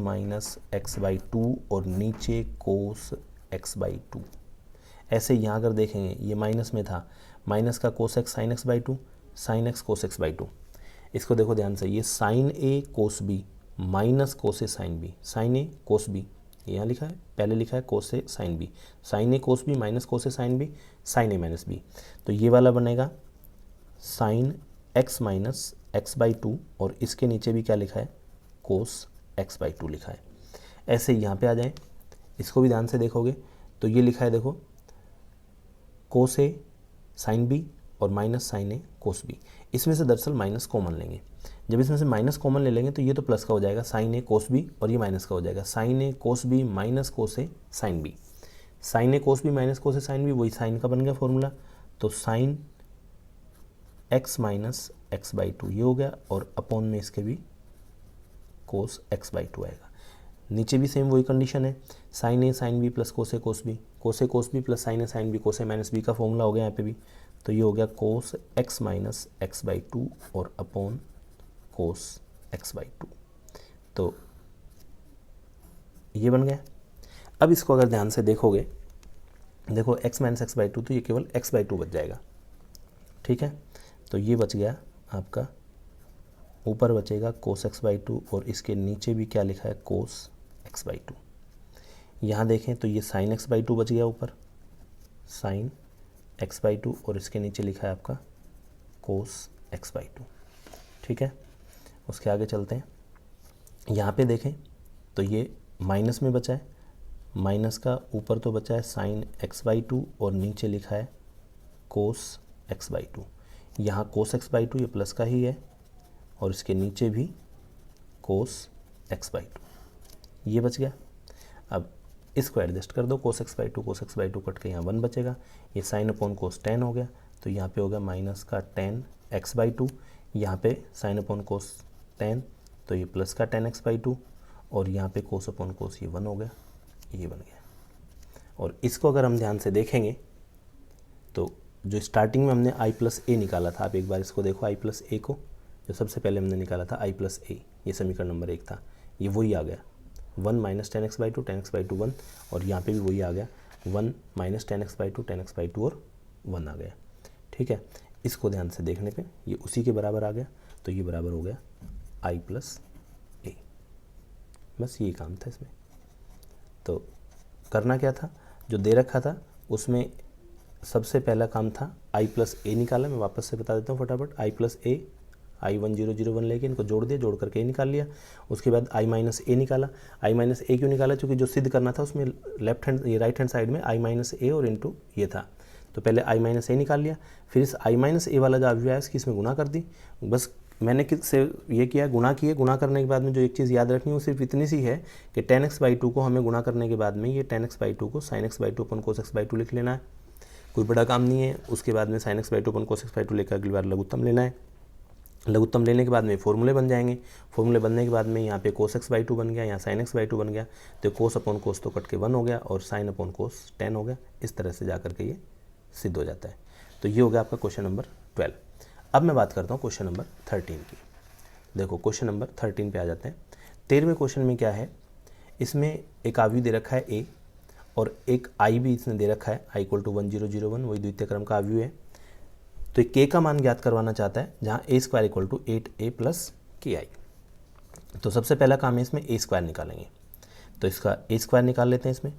- x/2 और नीचे cos x/2। ऐसे यहाँ अगर देखेंगे ये माइनस में था, माइनस का cos x sine x by to, sine x cos x by to. इसको देखो ध्यान से, ये sine A cos B minus cos A sine B, sine A cos B यहाँ लिखा है, पहले लिखा है कोस A sine B, sine A cos B minus cos A sine B, sine A minus B. तो ये वाला बनेगा sine x minus x by two, और इसके नीचे भी क्या लिखा है, कोस एक्स बाई टू लिखा है। ऐसे यहाँ पे आ जाए, इसको भी ध्यान से देखोगे तो ये लिखा है देखो, कोस ए साइन बी और minus sign A cos B. इसमें से दरअसल माइनस कॉमन लेंगे, जब इसमें से माइनस कॉमन ले लेंगे तो ये तो प्लस का हो जाएगा साइन ए कोस बी, और ये माइनस का हो जाएगा sign A cos B minus cos A sine B. Sine A cos B minus cos A sine B, वही साइन का बन गया फॉर्मूला। तो sine x minus x by to ये हो गया, और अपॉन में इसके भी कोस एक्स बाई टू आएगा। नीचे भी सेम वही कंडीशन है, sine A sine b plus cos A cos B plus sine A sine b cos a minus b का फॉर्मूला हो गया यहाँ पे भी। तो ये हो गया cos x minus x by two और upon cos x by two. तो ये बन गया। अब इसको अगर ध्यान से देखोगे, देखो x minus x by two, तो ये केवल एक्स बाई टू बच जाएगा, ठीक है। तो ये बच गया आपका, ऊपर बचेगा कोस एक्स बाई टू, और इसके नीचे भी क्या लिखा है, कोस एक्स बाई टू। यहाँ देखें तो ये साइन एक्स बाई टू बच गया ऊपर, साइन एक्स बाई टू, और इसके नीचे लिखा है आपका कोस एक्स बाई टू, ठीक है। उसके आगे चलते हैं, यहाँ पे देखें तो ये माइनस में बचा है, माइनस का ऊपर तो बचा है साइन एक्स बाई टू, और नीचे लिखा है कोस एक्स बाई टू। यहाँ कोस एक्स बाई टू ये प्लस का ही है, और इसके नीचे भी कोस एक्स बाई टू, ये बच गया। अब इसको एडजस्ट कर दो, कोस एक्स बाई टू कट के यहाँ 1 बचेगा, ये साइन अपॉन कोस 10 हो गया, तो यहाँ पे हो गया माइनस का 10 एक्स बाई टू, यहाँ पे साइन अपॉन कोस 10, तो ये प्लस का 10 एक्स बाई टू, और यहाँ पे कोस अपॉन कोस ये 1 हो गया, ये बन गया। और इसको अगर हम ध्यान से देखेंगे तो जो स्टार्टिंग में हमने आई प्लस ए निकाला था, आप एक बार इसको देखो, आई प्लस ए को जो सबसे पहले हमने निकाला था आई प्लस ए, ये समीकरण नंबर 1 था, ये वही आ गया 1 minus 10x by two 10x by two 1, और यहाँ पे भी वही आ गया 1 minus 10x by two 10x by two और 1 आ गया, ठीक है। इसको ध्यान से देखने पे ये उसी के बराबर आ गया, तो ये बराबर हो गया आई प्लस ए। बस ये काम था इसमें। तो करना क्या था, जो दे रखा था उसमें सबसे पहला काम था आई प्लस ए निकाला। मैं वापस से बता देता हूँ फटाफट, आई प्लस ए, आई 1 0 0 1 लेके इनको जोड़ दिया, जोड़ करके ए निकाल लिया। उसके बाद आई माइनस ए निकाला। आई माइनस ए क्यों निकाला, क्योंकि जो सिद्ध करना था उसमें लेफ्ट हैंड ये राइट हैंड साइड में आई माइनस ए और इनटू ये था, तो पहले आई माइनस ए निकाल लिया, फिर इस आई माइनस ए वाला जो अवयव है इसकी इसमें गुना कर दी। बस मैंने किससे ये किया, गुना किए। गुना करने के बाद में जो एक चीज़ याद रखनी है वो सिर्फ इतनी सी है कि 10x बाई टू को हमें गुना करने के बाद में ये 10x बाई टू को sin x by two upon cos x by two लिख लेना है, कोई बड़ा काम नहीं है। उसके बाद में sin x by two upon cos x by two लेकर अगली बार लघुत्तम लेना है। लघुत्तम लेने के बाद में फॉर्मूले बन जाएंगे। फॉर्मूले बनने के बाद में यहाँ पे cos x बाई टू बन गया, यहाँ sin x बाई टू बन गया, तो cos अपॉन cos तो कट के 1 हो गया और sin अपॉन cos 10 हो गया। इस तरह से जा करके ये सिद्ध हो जाता है। तो ये हो गया आपका क्वेश्चन नंबर 12। अब मैं बात करता हूँ क्वेश्चन नंबर 13 की। देखो क्वेश्चन नंबर 13 पे आ जाते हैं। 13वें क्वेश्चन में क्या है, इसमें एक अवयव दे रखा है a और एक i भी इसने दे रखा है, i इक्वल टू 1 0 0 1, वही द्वितीय क्रम का अवयव है। तो k का मान ज्ञात करवाना चाहता है, जहाँ a square equal to 8a plus ki। तो सबसे पहला काम है इसमें a स्क्वायर निकालेंगे, तो इसका a स्क्वायर निकाल लेते हैं। इसमें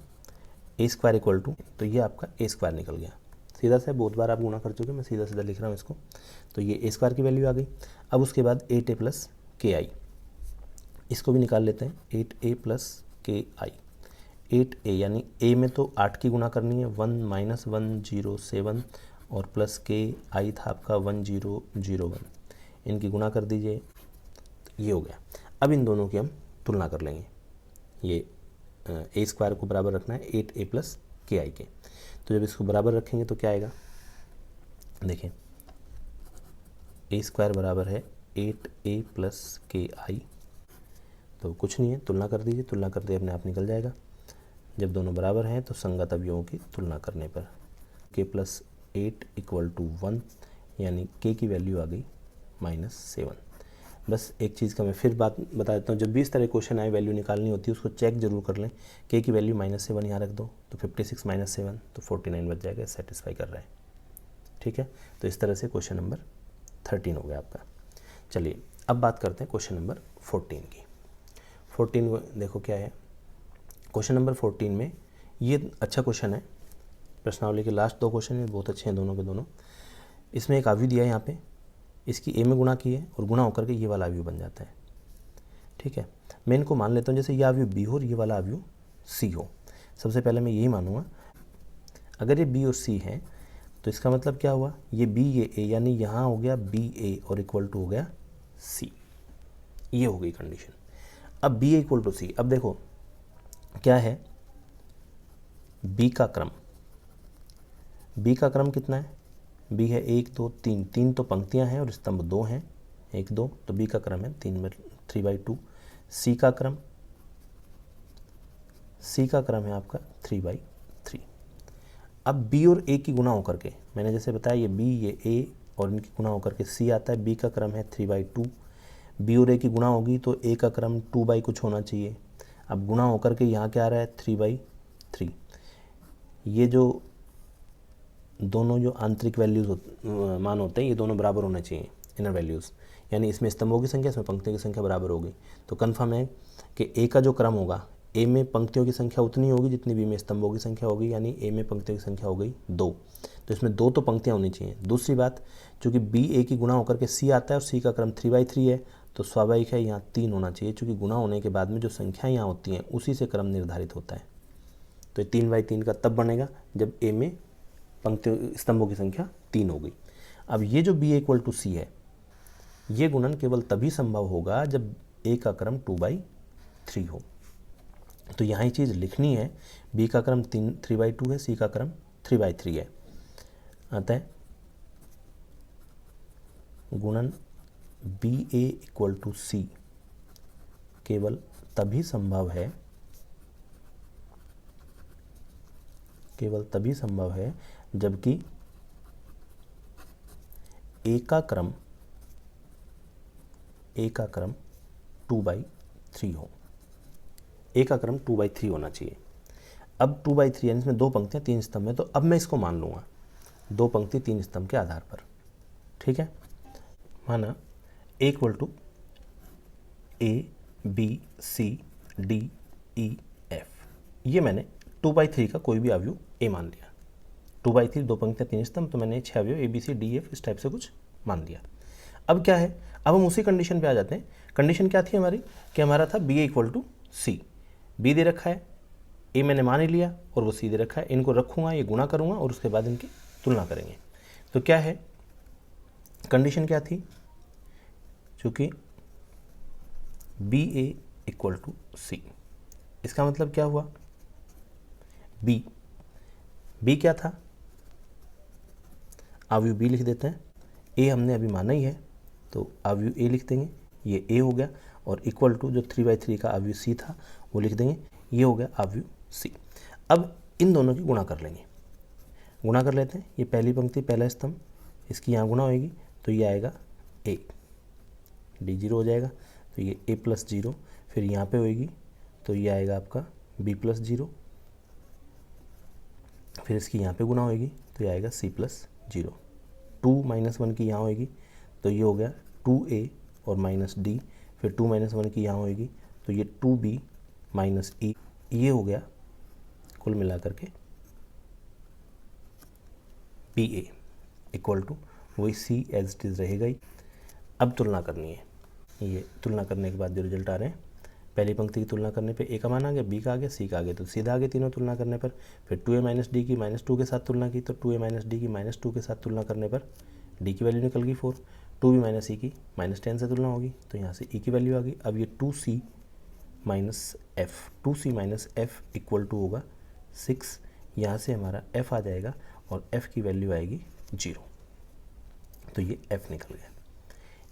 a स्क्वायर इक्वल टू, तो ये आपका a स्क्वायर निकल गया सीधा से, बहुत बार आप गुणा कर चुके, मैं सीधा सीधा लिख रहा हूँ इसको। तो ये a स्क्वायर की वैल्यू आ गई। अब उसके बाद 8a प्लस ki, इसको भी निकाल लेते हैं। 8a प्लस ki, 8a यानी a में तो 8 की गुणा करनी है, 1 माइनस 1 0 7 और प्लस ki था आपका 1 0 0 1, इनकी गुणा कर दीजिए, तो ये हो गया। अब इन दोनों की हम तुलना कर लेंगे। ये a स्क्वायर को बराबर रखना है 8a प्लस ki के। तो जब इसको बराबर रखेंगे तो क्या आएगा, देखें a स्क्वायर बराबर है 8a प्लस ki, तो कुछ नहीं है, तुलना कर दीजिए, तुलना करते अपने आप निकल जाएगा। जब दोनों बराबर हैं तो संगत अवयवों की तुलना करने पर k प्लस 8 इक्वल टू 1, यानी k की वैल्यू आ गई -7। बस एक चीज़ का मैं फिर बात बता देता हूँ, जब भी इस तरह क्वेश्चन आए वैल्यू निकालनी होती है उसको चेक जरूर कर लें। के की वैल्यू -7 यहाँ रख दो तो 56 - 7 तो 49 बच जाएगा, सेटिस्फाई कर रहे हैं। ठीक है, तो इस तरह से क्वेश्चन नंबर 13 हो गया आपका। चलिए अब बात करते हैं क्वेश्चन नंबर 14 की। 14 देखो क्या है, क्वेश्चन नंबर 14 में ये अच्छा क्वेश्चन है, प्रश्नावली के लास्ट 2 क्वेश्चन हैं, बहुत अच्छे हैं दोनों के दोनों। इसमें एक आव्यू दिया है यहाँ पे, इसकी ए में गुणा की है और गुणा होकर के ये वाला आव्यू बन जाता है। ठीक है, मैं इनको मान लेता हूँ जैसे ये आव्यू बी हो और ये वाला आव्यू सी हो। सबसे पहले मैं यही मानूंगा, अगर ये बी और सी है तो इसका मतलब क्या हुआ, ये बी ये ए, यानी यहाँ हो गया बी ए और इक्वल टू हो गया सी, ये हो गई कंडीशन। अब बी ए इक्वल टू सी, अब देखो क्या है, बी का क्रम, बी का क्रम कितना है, बी है 1 2 3, 3 तो पंक्तियां हैं और स्तंभ 2 हैं, 1 2, तो बी का क्रम है 3/2। सी का क्रम, सी का क्रम है आपका 3/3। अब बी और ए की गुणा होकर के, मैंने जैसे बताया ये बी ये ए और इनकी गुणा होकर के सी आता है, बी का क्रम है 3/2। बी और ए की गुणा होगी तो ए का क्रम 2/ कुछ होना चाहिए। अब गुणा होकर के यहाँ क्या आ रहा है 3/3। ये जो दोनों जो आंतरिक वैल्यूज़ मान होते हैं ये दोनों बराबर होने चाहिए, इनर वैल्यूज़, यानी इसमें स्तंभों की संख्या इसमें पंक्तियों की संख्या बराबर होगी। तो कन्फर्म है कि ए का जो क्रम होगा, ए में पंक्तियों की संख्या उतनी होगी जितनी बी में स्तंभों की संख्या होगी, यानी ए में पंक्तियों की संख्या हो गई 2, तो इसमें 2 तो पंक्तियाँ होनी चाहिए। दूसरी बात, चूँकि बी ए की गुणा होकर के सी आता है और सी का क्रम 3/3 है, तो स्वाभाविक है यहाँ 3 होना चाहिए, चूँकि गुणा होने के बाद में जो संख्या यहाँ होती हैं उसी से क्रम निर्धारित होता है। तो 3/3 का तब बनेगा जब ए में पंक्तियों स्तंभों की संख्या 3 हो गई। अब ये जो बी इक्वल टू सी है, ये गुणन केवल तभी संभव होगा जब ए का क्रम 2/3 हो। तो यहाँ ही चीज़ लिखनी है, बी का क्रम 3/2 है, सी का क्रम 3/3 है। अतः गुणन बी ए इक्वल टू सी केवल तभी संभव है, केवल तभी संभव है जबकि ए का क्रम 2/3 हो। ए का क्रम 2/3 होना चाहिए। अब 2/3 यानी इसमें 2 पंक्तियां 3 स्तंभ है, तो अब मैं इसको मान लूँगा 2 पंक्ति 3 स्तंभ के आधार पर। ठीक है, माना a equal to a B C d e f, ये मैंने 2/3 का कोई भी अवयव ए मान लिया। 2/3 2 पंक्तियां 3 स्तंभ, तो मैंने 6 अवयव A B C D F इस टाइप से कुछ मान लिया। अब क्या है, अब हम उसी कंडीशन पे आ जाते हैं। कंडीशन क्या थी हमारी कि हमारा था b a equal to c, b दे रखा है, ए मैंने मान ही लिया और वो सी दे रखा है, इनको रखूँगा, ये गुणा करूँगा और उसके बाद इनकी तुलना करेंगे। तो क्या है कंडीशन, क्या थी, चूँकि बी ए इक्वल टू सी, इसका मतलब क्या हुआ, बी क्या था, अवयव बी लिख देते हैं, ए हमने अभी माना ही है तो अवयव ए लिख देंगे, ये ए हो गया, और इक्वल टू जो 3/3 का अवयव सी था वो लिख देंगे, ये हो गया अवयव सी। अब इन दोनों की गुणा कर लेंगे, गुणा कर लेते हैं। ये पहली पंक्ति पहला स्तंभ, इसकी यहाँ गुणा होगी तो ये आएगा ए, डी 0 हो जाएगा, तो ये ए प्लस 0, फिर यहाँ पे होएगी तो ये आएगा आपका बी प्लस 0, फिर इसकी यहाँ पे गुणा होएगी तो ये आएगा सी प्लस 0, 2 - 1 की यहाँ होएगी तो ये हो गया 2a और माइनस डी, फिर 2 - 1 की यहाँ होएगी तो ये 2b माइनस ई, ये हो गया कुल मिलाकर के बी ए इक्वल टू वही सी एज इट इज़ रहेगा ही। अब तुलना करनी है, ये तुलना करने के बाद जो रिजल्ट आ रहे हैं, पहली पंक्ति की तुलना करने पे ए का मान आ गया, बी का आ गया, सी का आ गया, तो सीधा आगे तीनों तुलना करने पर। फिर 2a माइनस डी की -2 के साथ तुलना की तो 2a माइनस डी की -2 के साथ तुलना करने पर डी की वैल्यू निकल गई 4, 2b माइनस ई की -10 से तुलना होगी तो यहाँ से ई की वैल्यू आ गई। अब ये 2c minus F equal to होगा 6, यहाँ से हमारा f आ जाएगा और f की वैल्यू आएगी 0, तो ये f निकल गया।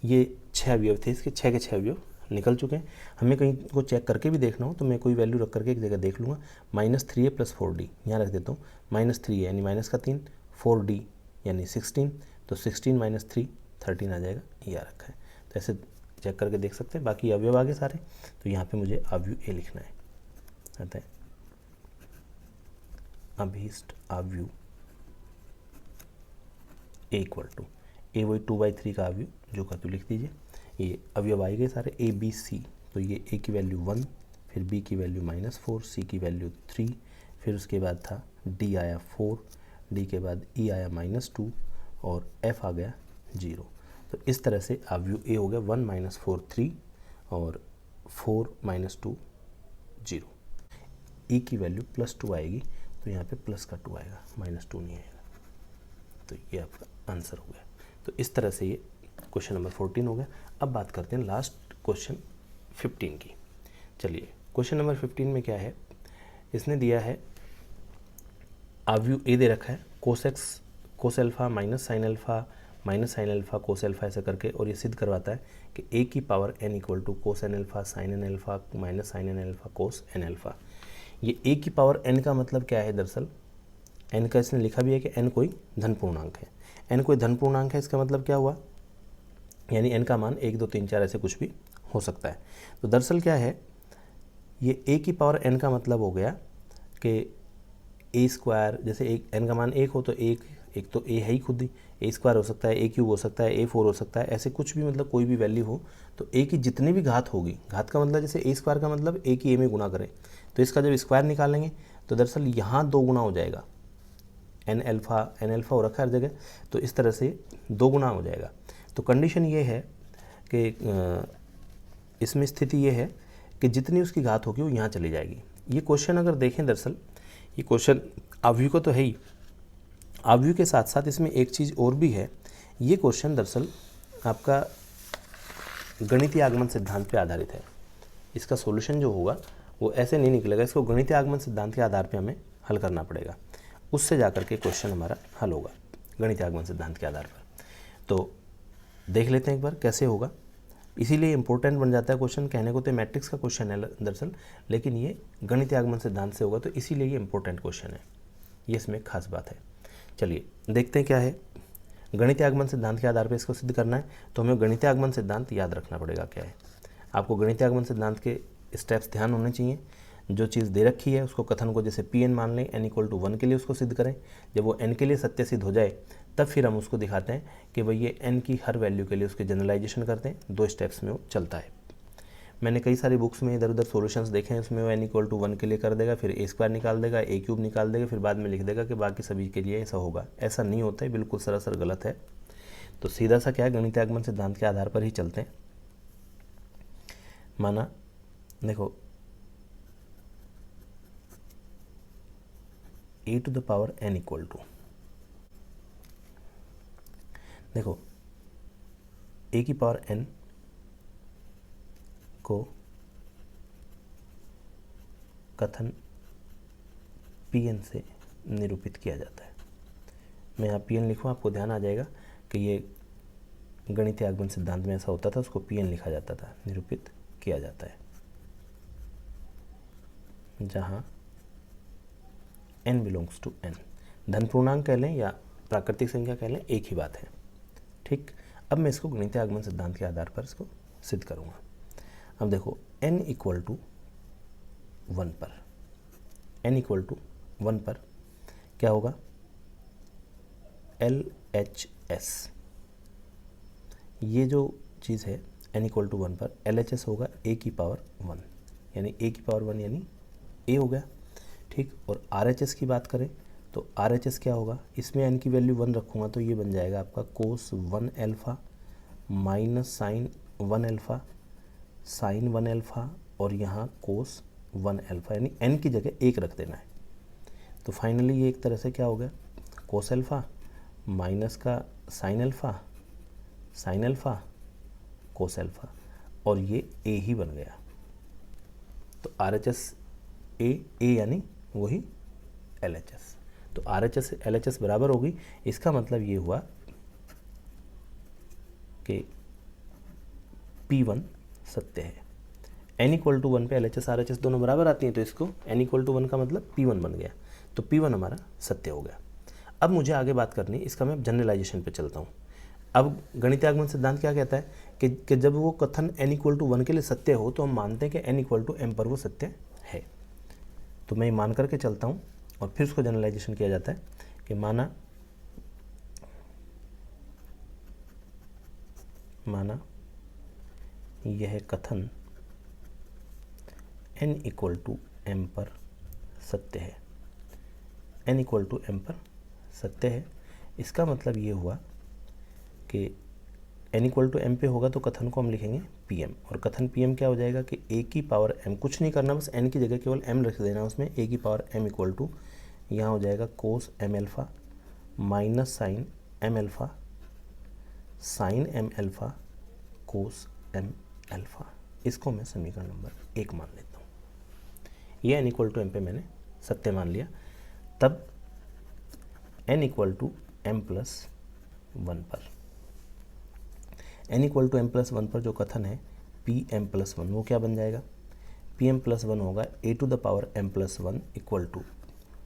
ये 6 अवयव थे, इसके 6 के 6 अवयव निकल चुके हैं। हमें कहीं को चेक करके भी देखना हो तो मैं कोई वैल्यू रख करके एक जगह देख लूँगा। -3a + 4d यहाँ रख देता हूँ, -3a यानी -3, 4d यानी 16, तो 16 - 3 13 आ जाएगा, ये आ रखा है। तो ऐसे चेक करके देख सकते हैं। बाकी अवयव आगे सारे, तो यहाँ पे मुझे अवयव ए लिखना है। आता है अभीष्ट अवयव ए इक्वल टू ए, वही 2/3 का अवयव जो का तो लिख दीजिए। ये अवयव आए गए सारे ए बी सी, तो ये ए की वैल्यू 1, फिर बी की वैल्यू -4, सी की वैल्यू 3, फिर उसके बाद था डी आया 4, डी के बाद ई आया -2 और एफ आ गया 0। तो इस तरह से अवयव ए हो गया 1 - 4 3 और 4 - 2 0। ई की वैल्यू +2 आएगी, तो यहाँ पे प्लस का 2 आएगा, -2 नहीं आएगा। तो ये आपका आंसर हो गया। तो इस तरह से ये क्वेश्चन नंबर 14 हो गया। अब बात करते हैं लास्ट क्वेश्चन 15 की। चलिए क्वेश्चन नंबर 15 में क्या है, इसने दिया है अवयव ए दे रखा है कोस एक्स कोस alpha minus sine alpha cos alpha ऐसा करके, और ये सिद्ध करवाता है कि ए की power n equal to cos N alpha sine N alpha minus sine N alpha cos N alpha. ये ए की पावर n का मतलब क्या है, दरअसल n का इसने लिखा भी है कि n कोई धन पूर्णांक है। n कोई धन पूर्णांक है, इसका मतलब क्या हुआ, यानी n का मान 1 2 3 4 ऐसे कुछ भी हो सकता है। तो दरअसल क्या है, ये a की पावर n का मतलब हो गया कि ए स्क्वायर, जैसे एक n का मान 1 हो तो एक तो a है ही खुद ही, ए स्क्वायर हो सकता है, ए क्यूब हो सकता है, A4 हो सकता है, ऐसे कुछ भी मतलब कोई भी वैल्यू हो तो a की जितनी भी घात होगी, घात का मतलब जैसे a स्क्वायर का मतलब a की a में गुना करें, तो इसका जब स्क्वायर निकालेंगे तो दरअसल यहाँ 2 गुना हो जाएगा। n अल्फा हो रखा है हर जगह, तो इस तरह से 2 गुना हो जाएगा। तो कंडीशन ये है कि इसमें स्थिति ये है कि जितनी उसकी घात होगी वो यहाँ चली जाएगी। ये क्वेश्चन अगर देखें, दरअसल ये क्वेश्चन अवयव को तो है ही, अवयव के साथ साथ इसमें एक चीज़ और भी है। ये क्वेश्चन दरअसल आपका गणितीय आगमन सिद्धांत पे आधारित है। इसका सॉल्यूशन जो होगा वो ऐसे नहीं निकलेगा, इसको गणितीय आगमन सिद्धांत के आधार पे हमें हल करना पड़ेगा, उससे जाकर के क्वेश्चन हमारा हल होगा गणितीय आगमन सिद्धांत के आधार पर। तो देख लेते हैं एक बार कैसे होगा। इसीलिए इंपॉर्टेंट बन जाता है क्वेश्चन, कहने को तो मैट्रिक्स का क्वेश्चन है दरअसल, लेकिन ये गणितीय आगमन सिद्धांत से होगा, तो इसीलिए ये इंपॉर्टेंट क्वेश्चन है, ये इसमें खास बात है। चलिए देखते हैं क्या है। गणितीय आगमन सिद्धांत के आधार पर इसको सिद्ध करना है, तो हमें गणितीय आगमन सिद्धांत याद रखना पड़ेगा क्या है। आपको गणितीय आगमन सिद्धांत के स्टेप्स ध्यान होने चाहिए। जो चीज़ दे रखी है उसको कथन को जैसे Pn मान लें, n = 1 के लिए उसको सिद्ध करें। जब वो n के लिए सत्य सिद्ध हो जाए तब फिर हम उसको दिखाते हैं कि भाई ये n की हर वैल्यू के लिए उसके जनरलाइजेशन करते हैं। 2 स्टेप्स में वो चलता है। मैंने कई सारी बुक्स में इधर उधर सॉल्यूशंस देखे हैं, उसमें वो n = 1 के लिए कर देगा, फिर a² निकाल देगा, a³ निकाल देगा, फिर बाद में लिख देगा कि बाकी सभी के लिए ऐसा होगा। ऐसा नहीं होता है, बिल्कुल सरासर गलत है। तो सीधा सा क्या है, गणितीय आगमन सिद्धांत के आधार पर ही चलते हैं। माना देखो a to the power n equal to, देखो a की पावर n को कथन Pn से निरूपित किया जाता है। मैं यहाँ Pn लिखूँ, आपको ध्यान आ जाएगा कि ये गणितीय आगमन सिद्धांत में ऐसा होता था, उसको Pn लिखा जाता था, निरूपित किया जाता है, जहाँ n बिलोंग्स टू n। धन पूर्णांक कह लें या प्राकृतिक संख्या कह लें, एक ही बात है। ठीक, अब मैं इसको गणितीय आगमन सिद्धांत के आधार पर इसको सिद्ध करूँगा। अब देखो n = 1 पर, n = 1 पर क्या होगा, LHS, ये जो चीज़ है n = 1 पर LHS होगा a की पावर 1, यानी a की पावर 1 यानी a हो गया। ठीक, और RHS की बात करें तो RHS क्या होगा, इसमें n की वैल्यू 1 रखूँगा तो ये बन जाएगा आपका cos 1 alpha minus sine 1 alpha sine 1 alpha और यहाँ कोस 1 अल्फ़ा, यानी n की जगह 1 रख देना है। तो फाइनली ये एक तरह से क्या हो गया, कोस अल्फ़ा माइनस का साइन अल्फ़ा कोस अल्फ़ा, और ये a ही बन गया। तो RHS a यानी वही LHS, तो RHS LHS बराबर होगी। इसका मतलब ये हुआ कि P1 सत्य है। n = 1 पे LHS RHS दोनों बराबर आती हैं, तो इसको n = 1 का मतलब P1 बन गया, तो P1 हमारा सत्य हो गया। अब मुझे आगे बात करनी, इसका मैं जनरलाइजेशन पे चलता हूँ। अब गणितीय आगमन सिद्धांत क्या कहता है कि जब वो कथन n=1 के लिए सत्य हो तो हम मानते हैं कि n=m पर वो सत्य है। तो मैं मान करके चलता हूँ और फिर उसको जनरलाइजेशन किया जाता है कि माना यह कथन n=m पर सत्य है, n=m पर सत्य है। इसका मतलब ये हुआ कि n=m पे होगा तो कथन को हम लिखेंगे pm, और कथन pm क्या हो जाएगा कि a की पावर m, कुछ नहीं करना, बस n की जगह केवल m रख देना उसमें, a की पावर m इक्वल टू यहाँ हो जाएगा cos m alpha minus sine m alpha sine m alpha cos m alpha. इसको मैं समीकरण नंबर 1 मान लेता हूँ। ये n=m पे मैंने सत्य मान लिया। तब n=m प्लस 1 पर, n=m+1 पर जो कथन है pm+1 वो क्या बन जाएगा, pm+1 होगा a⁴m+1 इक्वल टू,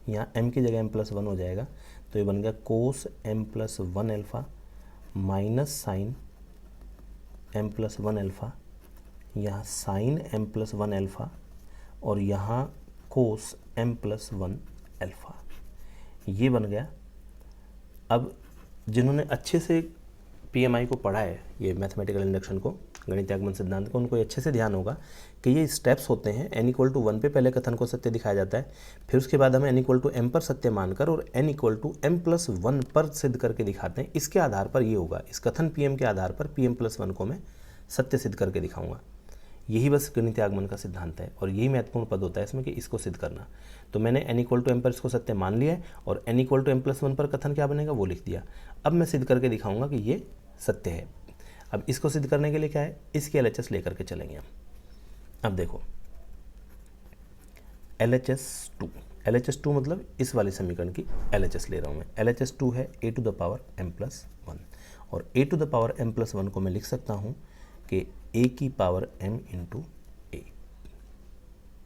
यहाँ m की जगह m+1 हो जाएगा तो ये बन गया cos m+1 alpha minus sine m+1 alpha, यहाँ साइन m+1 अल्फ़ा और यहाँ कोस m+1 अल्फ़ा। ये बन गया। अब जिन्होंने अच्छे से PMI को पढ़ा है, ये मैथमेटिकल इंडक्शन को, गणितीय आगमन सिद्धांत को, उनको अच्छे से ध्यान होगा कि ये स्टेप्स होते हैं। n=1 पे पहले कथन को सत्य दिखाया जाता है, फिर उसके बाद हमें n=m पर सत्य मानकर और n=m+1 पर सिद्ध करके दिखाते हैं। इसके आधार पर ये होगा, इस कथन PM के आधार पर pm+1 को मैं सत्य सिद्ध करके दिखाऊंगा। यही बस गणितीय आगमन का सिद्धांत है और यही महत्वपूर्ण पद होता है इसमें कि इसको सिद्ध करना। तो मैंने n=m पर इसको सत्य मान लिया है और n=m+1 पर कथन क्या बनेगा वो लिख दिया। अब मैं सिद्ध करके दिखाऊंगा कि ये सत्य है। अब इसको सिद्ध करने के लिए क्या है, इसकी LHS लेकर के चलेंगे हम। अब देखो LHS2 मतलब इस वाले समीकरण की LHS ले रहा हूँ मैं। LHS2 है a⁴m+1 और a⁴m+1 को मैं लिख सकता हूँ कि a⁴m × a।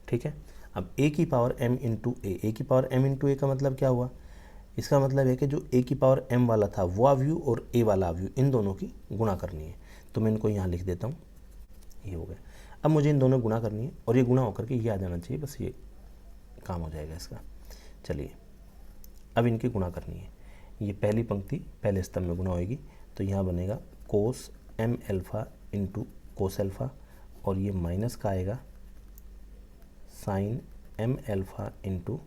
ठीक है। अब a⁴m × a का मतलब क्या हुआ, इसका मतलब है कि जो a⁴m वाला था वो अवयव और a वाला अवयव, इन दोनों की गुणा करनी है। तो मैं इनको यहाँ लिख देता हूँ, ये हो गया। अब मुझे इन दोनों गुणा करनी है और ये गुणा होकर के ये आ जाना चाहिए, बस ये काम हो जाएगा इसका। चलिए अब इनकी गुणा करनी है। ये पहली पंक्ति पहले स्तंभ में गुणा होगी तो यहाँ बनेगा cos m alpha into cos alpha और ये माइनस का आएगा sine m alpha into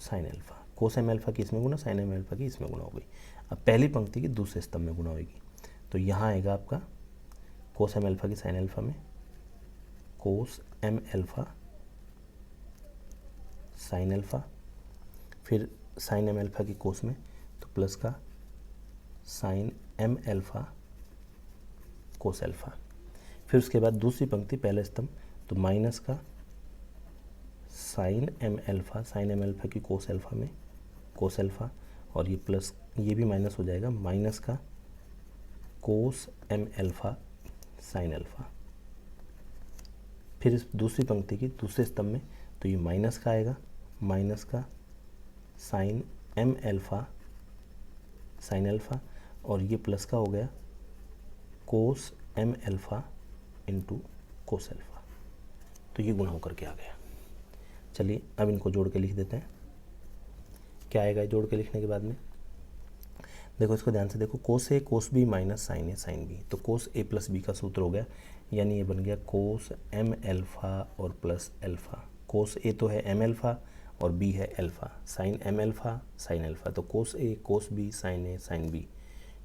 sine alpha. Cos m alpha की इसमें गुणा, साइन m अल्फ़ा की इसमें गुणा हो गई। अब पहली पंक्ति की दूसरे स्तंभ में गुणा होगी तो यहाँ आएगा आपका कोस m अल्फ़ा की साइन अल्फ़ा में cos m alpha sine alpha, फिर साइन m अल्फ़ा की कोस में तो प्लस का sine m alpha cos alpha. फिर उसके बाद दूसरी पंक्ति पहले स्तंभ तो माइनस का sine m alpha, sine m alpha की कोस अल्फ़ा में कोस अल्फ़ा और ये प्लस, ये भी माइनस हो जाएगा, माइनस का कोस m अल्फ़ा साइन अल्फ़ा। फिर इस दूसरी पंक्ति की दूसरे स्तंभ में तो ये माइनस का आएगा, माइनस का sine m alpha sine alpha और ये प्लस का हो गया cos m alpha into cos alpha. तो ये गुणा होकर के आ गया। चलिए अब इनको जोड़ के लिख देते हैं। क्या आएगा जोड़ के लिखने के बाद में, देखो इसको ध्यान से देखो, कोस ए कोस बी माइनस साइन ए साइन बी, तो कोस ए प्लस बी का सूत्र हो गया, यानी ये बन गया कोस m अल्फ़ा और प्लस अल्फ़ा। कोस ए तो है m अल्फ़ा और b है alpha, sine m alpha sine alpha, तो कोस ए कोस बी साइन ए साइन बी।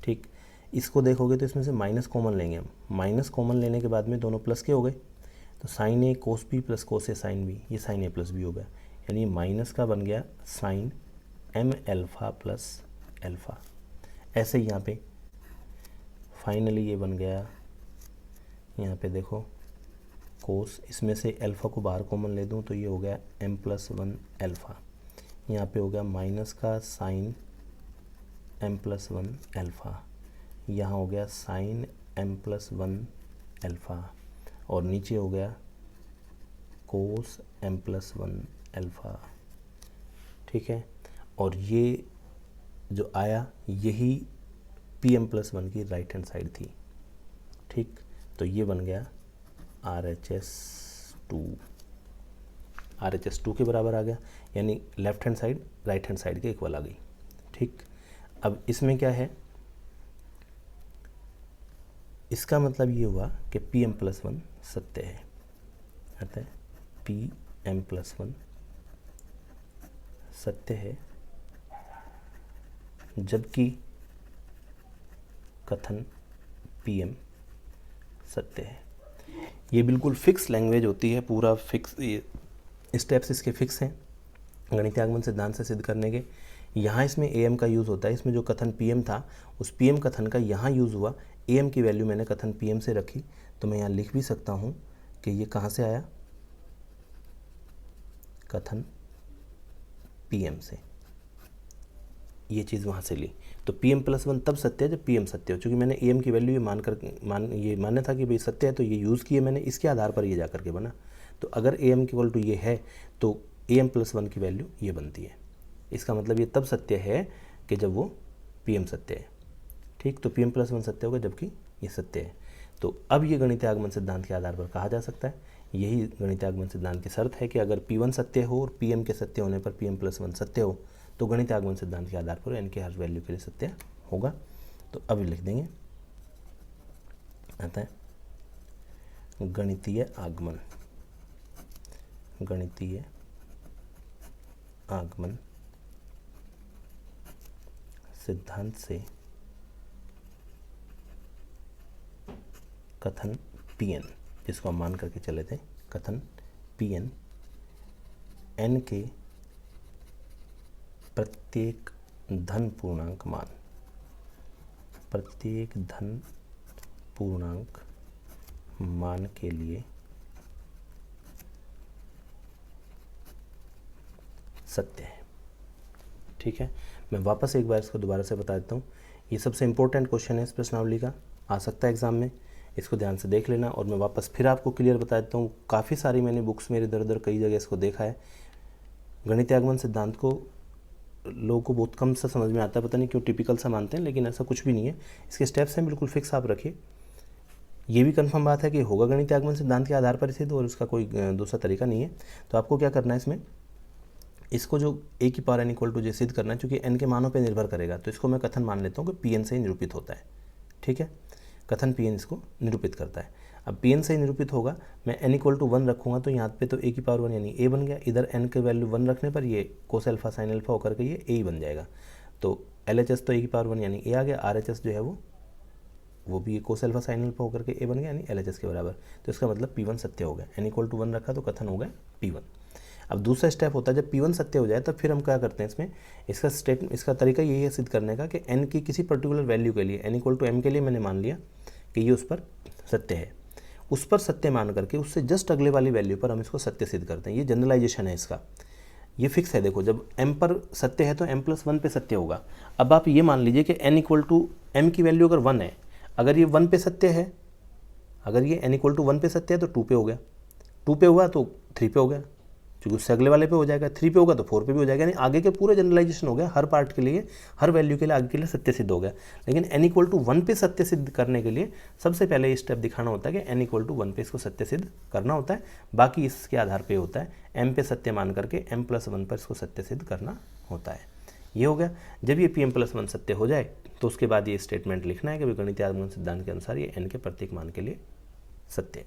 ठीक, इसको देखोगे तो इसमें से माइनस कॉमन लेंगे हम, माइनस कॉमन लेने के बाद में दोनों प्लस के हो गए तो sine A cos B plus cos A sine B, ये साइन ए प्लस बी हो गया, यानी माइनस का बन गया sine m alpha plus alpha. ऐसे ही यहाँ पे फाइनली ये बन गया, यहाँ पे देखो कोस, इसमें से अल्फ़ा को बाहर कॉमन ले दूँ तो ये हो गया m+1 अल्फ़ा, यहाँ पे हो गया माइनस का साइन m+1 अल्फ़ा, यहाँ हो गया साइन m+1 अल्फ़ा और नीचे हो गया कोस m+1 अल्फ़ा। ठीक है, और ये जो आया यही Pm+1 की राइट हैंड साइड थी। ठीक, तो ये बन गया RHS2 के बराबर आ गया, यानी left hand side right hand side के इक्वल आ गई। ठीक, अब इसमें क्या है, इसका मतलब ये हुआ कि Pm+1 सत्य है, अतः Pm+1 सत्य है, जबकि कथन Pm सत्य है। ये बिल्कुल फिक्स लैंग्वेज होती है, पूरा फिक्स, ये स्टेप्स इसके फिक्स हैं गणितीय आगमन सिद्धांत से सिद्ध करने के। यहाँ इसमें am का यूज़ होता है, इसमें जो कथन Pm था उस Pm कथन का यहाँ यूज़ हुआ। am की वैल्यू मैंने कथन Pm से रखी, तो मैं यहाँ लिख भी सकता हूँ कि ये कहाँ से आया, कथन Pm से, ये चीज़ वहाँ से ली। तो Pm+1 तब सत्य है जब Pm सत्य हो, चूँकि मैंने am की वैल्यू ये मान्य था कि भाई सत्य है, तो ये यूज़ किए मैंने, इसके आधार पर ये जा करके बना। तो अगर am इक्वल टू ये है तो am+1 की वैल्यू ये बनती है। इसका मतलब ये तब सत्य है कि जब वो Pm सत्य है। ठीक, तो Pm+1 सत्य होगा जबकि ये सत्य है। तो अब ये गणितीय आगमन सिद्धांत के आधार पर कहा जा सकता है, यही गणितीय आगमन सिद्धांत की शर्त है कि अगर P1 सत्य हो और Pm के सत्य होने पर Pm+1 सत्य हो, तो गणितीय आगमन सिद्धांत के आधार पर n के हर वैल्यू के लिए सत्य होगा। तो अब लिख देंगे, आता है गणितीय आगमन सिद्धांत से कथन Pn, जिसको हम मान करके चले थे, कथन Pn n के प्रत्येक धन पूर्णांक मान के लिए सत्य है। ठीक है, मैं वापस एक बार इसको दोबारा से बता देता हूँ। ये सबसे इम्पोर्टेंट क्वेश्चन है इस प्रश्नावली का, आ सकता है एग्जाम में, इसको ध्यान से देख लेना। और मैं वापस फिर आपको क्लियर बता देता हूँ, काफ़ी सारी मैंने बुक्स मेरे इधर उधर कई जगह इसको देखा है। गणितीय आगमन सिद्धांत को लोगों को बहुत कम सा समझ में आता है, पता नहीं क्यों टिपिकल सा मानते हैं, लेकिन ऐसा कुछ भी नहीं है। इसके स्टेप्स हैं बिल्कुल फिक्स, आप रखिए। ये भी कंफर्म बात है कि होगा गणितीय आगमन सिद्धांत के आधार पर सिद्ध, और उसका कोई दूसरा तरीका नहीं है। तो आपको क्या करना है, इसमें इसको जो a की power n equal to j सिद्ध करना है, चूँकि n के मानों पे निर्भर करेगा, तो इसको मैं कथन मान लेता हूँ कि Pn से ही निरूपित होता है। ठीक है, कथन Pn इसको निरूपित करता है। अब Pn से ही निरूपित होगा, मैं n इक्वल टू 1 रखूँगा, तो यहाँ पे तो a की पावर 1 यानी a बन गया। इधर n के वैल्यू 1 रखने पर ये कोस अल्फा साइन अल्फा होकर के ये a ही बन जाएगा। तो LHS तो a की पावर 1 यानी a आ गया, RHS जो है वो भी कोस अल्फा साइन अल्फा होकर के a बन गया, यानी LHS के बराबर। तो इसका मतलब P1 सत्य हो गया, n इक्वल टू 1 रखा तो कथन हो गया P1। अब दूसरा स्टेप होता है, जब P1 सत्य हो जाए तो फिर हम क्या करते हैं, इसमें इसका तरीका यही है सिद्ध करने का कि n की किसी पर्टिकुलर वैल्यू के लिए, n इक्वल टू m के लिए मैंने मान लिया कि ये उस पर सत्य है, उस पर सत्य मान करके उससे जस्ट अगले वाली वैल्यू पर हम इसको सत्य सिद्ध करते हैं। ये जनरलाइजेशन है इसका, ये फिक्स है। देखो, जब m पर सत्य है तो m+1 पे सत्य होगा। अब आप ये मान लीजिए कि n इक्वल टू m की वैल्यू अगर 1 है, अगर ये 1 पे सत्य है, अगर ये n इक्वल टू 1 पे सत्य है तो 2 पे हो गया, 2 पे हुआ तो 3 पे हो गया, क्योंकि उससे अगले वाले पे हो जाएगा, 3 पे होगा तो 4 पे भी हो जाएगा, यानी आगे के पूरे जनरलाइजेशन हो गया, हर पार्ट के लिए, हर वैल्यू के लिए आगे के लिए सत्य सिद्ध हो गया। लेकिन n इक्वल टू 1 पे सत्य सिद्ध करने के लिए सबसे पहले ये स्टेप दिखाना होता है कि n इक्वल टू 1 पे इसको सत्य सिद्ध करना होता है। बाकी इसके आधार पे होता है, m पे सत्य मान करके m+1 पर इसको सत्य सिद्ध करना होता है। ये हो गया। जब ये Pm+1 सत्य हो जाए तो उसके बाद ये स्टेटमेंट लिखना है कि गणितीय आगमन सिद्धांत के अनुसार ये n के प्रत्येक मान के लिए सत्य है।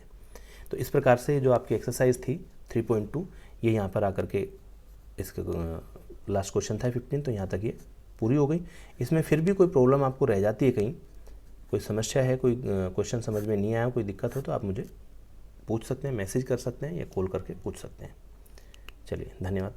तो इस प्रकार से जो आपकी एक्सरसाइज थी 3.2, ये यहाँ पर आकर के इसका लास्ट क्वेश्चन था 15, तो यहाँ तक ये पूरी हो गई। इसमें फिर भी कोई प्रॉब्लम आपको रह जाती है, कहीं कोई समस्या है, कोई क्वेश्चन समझ में नहीं आया, कोई दिक्कत हो, तो आप मुझे पूछ सकते हैं, मैसेज कर सकते हैं या कॉल करके पूछ सकते हैं। चलिए, धन्यवाद।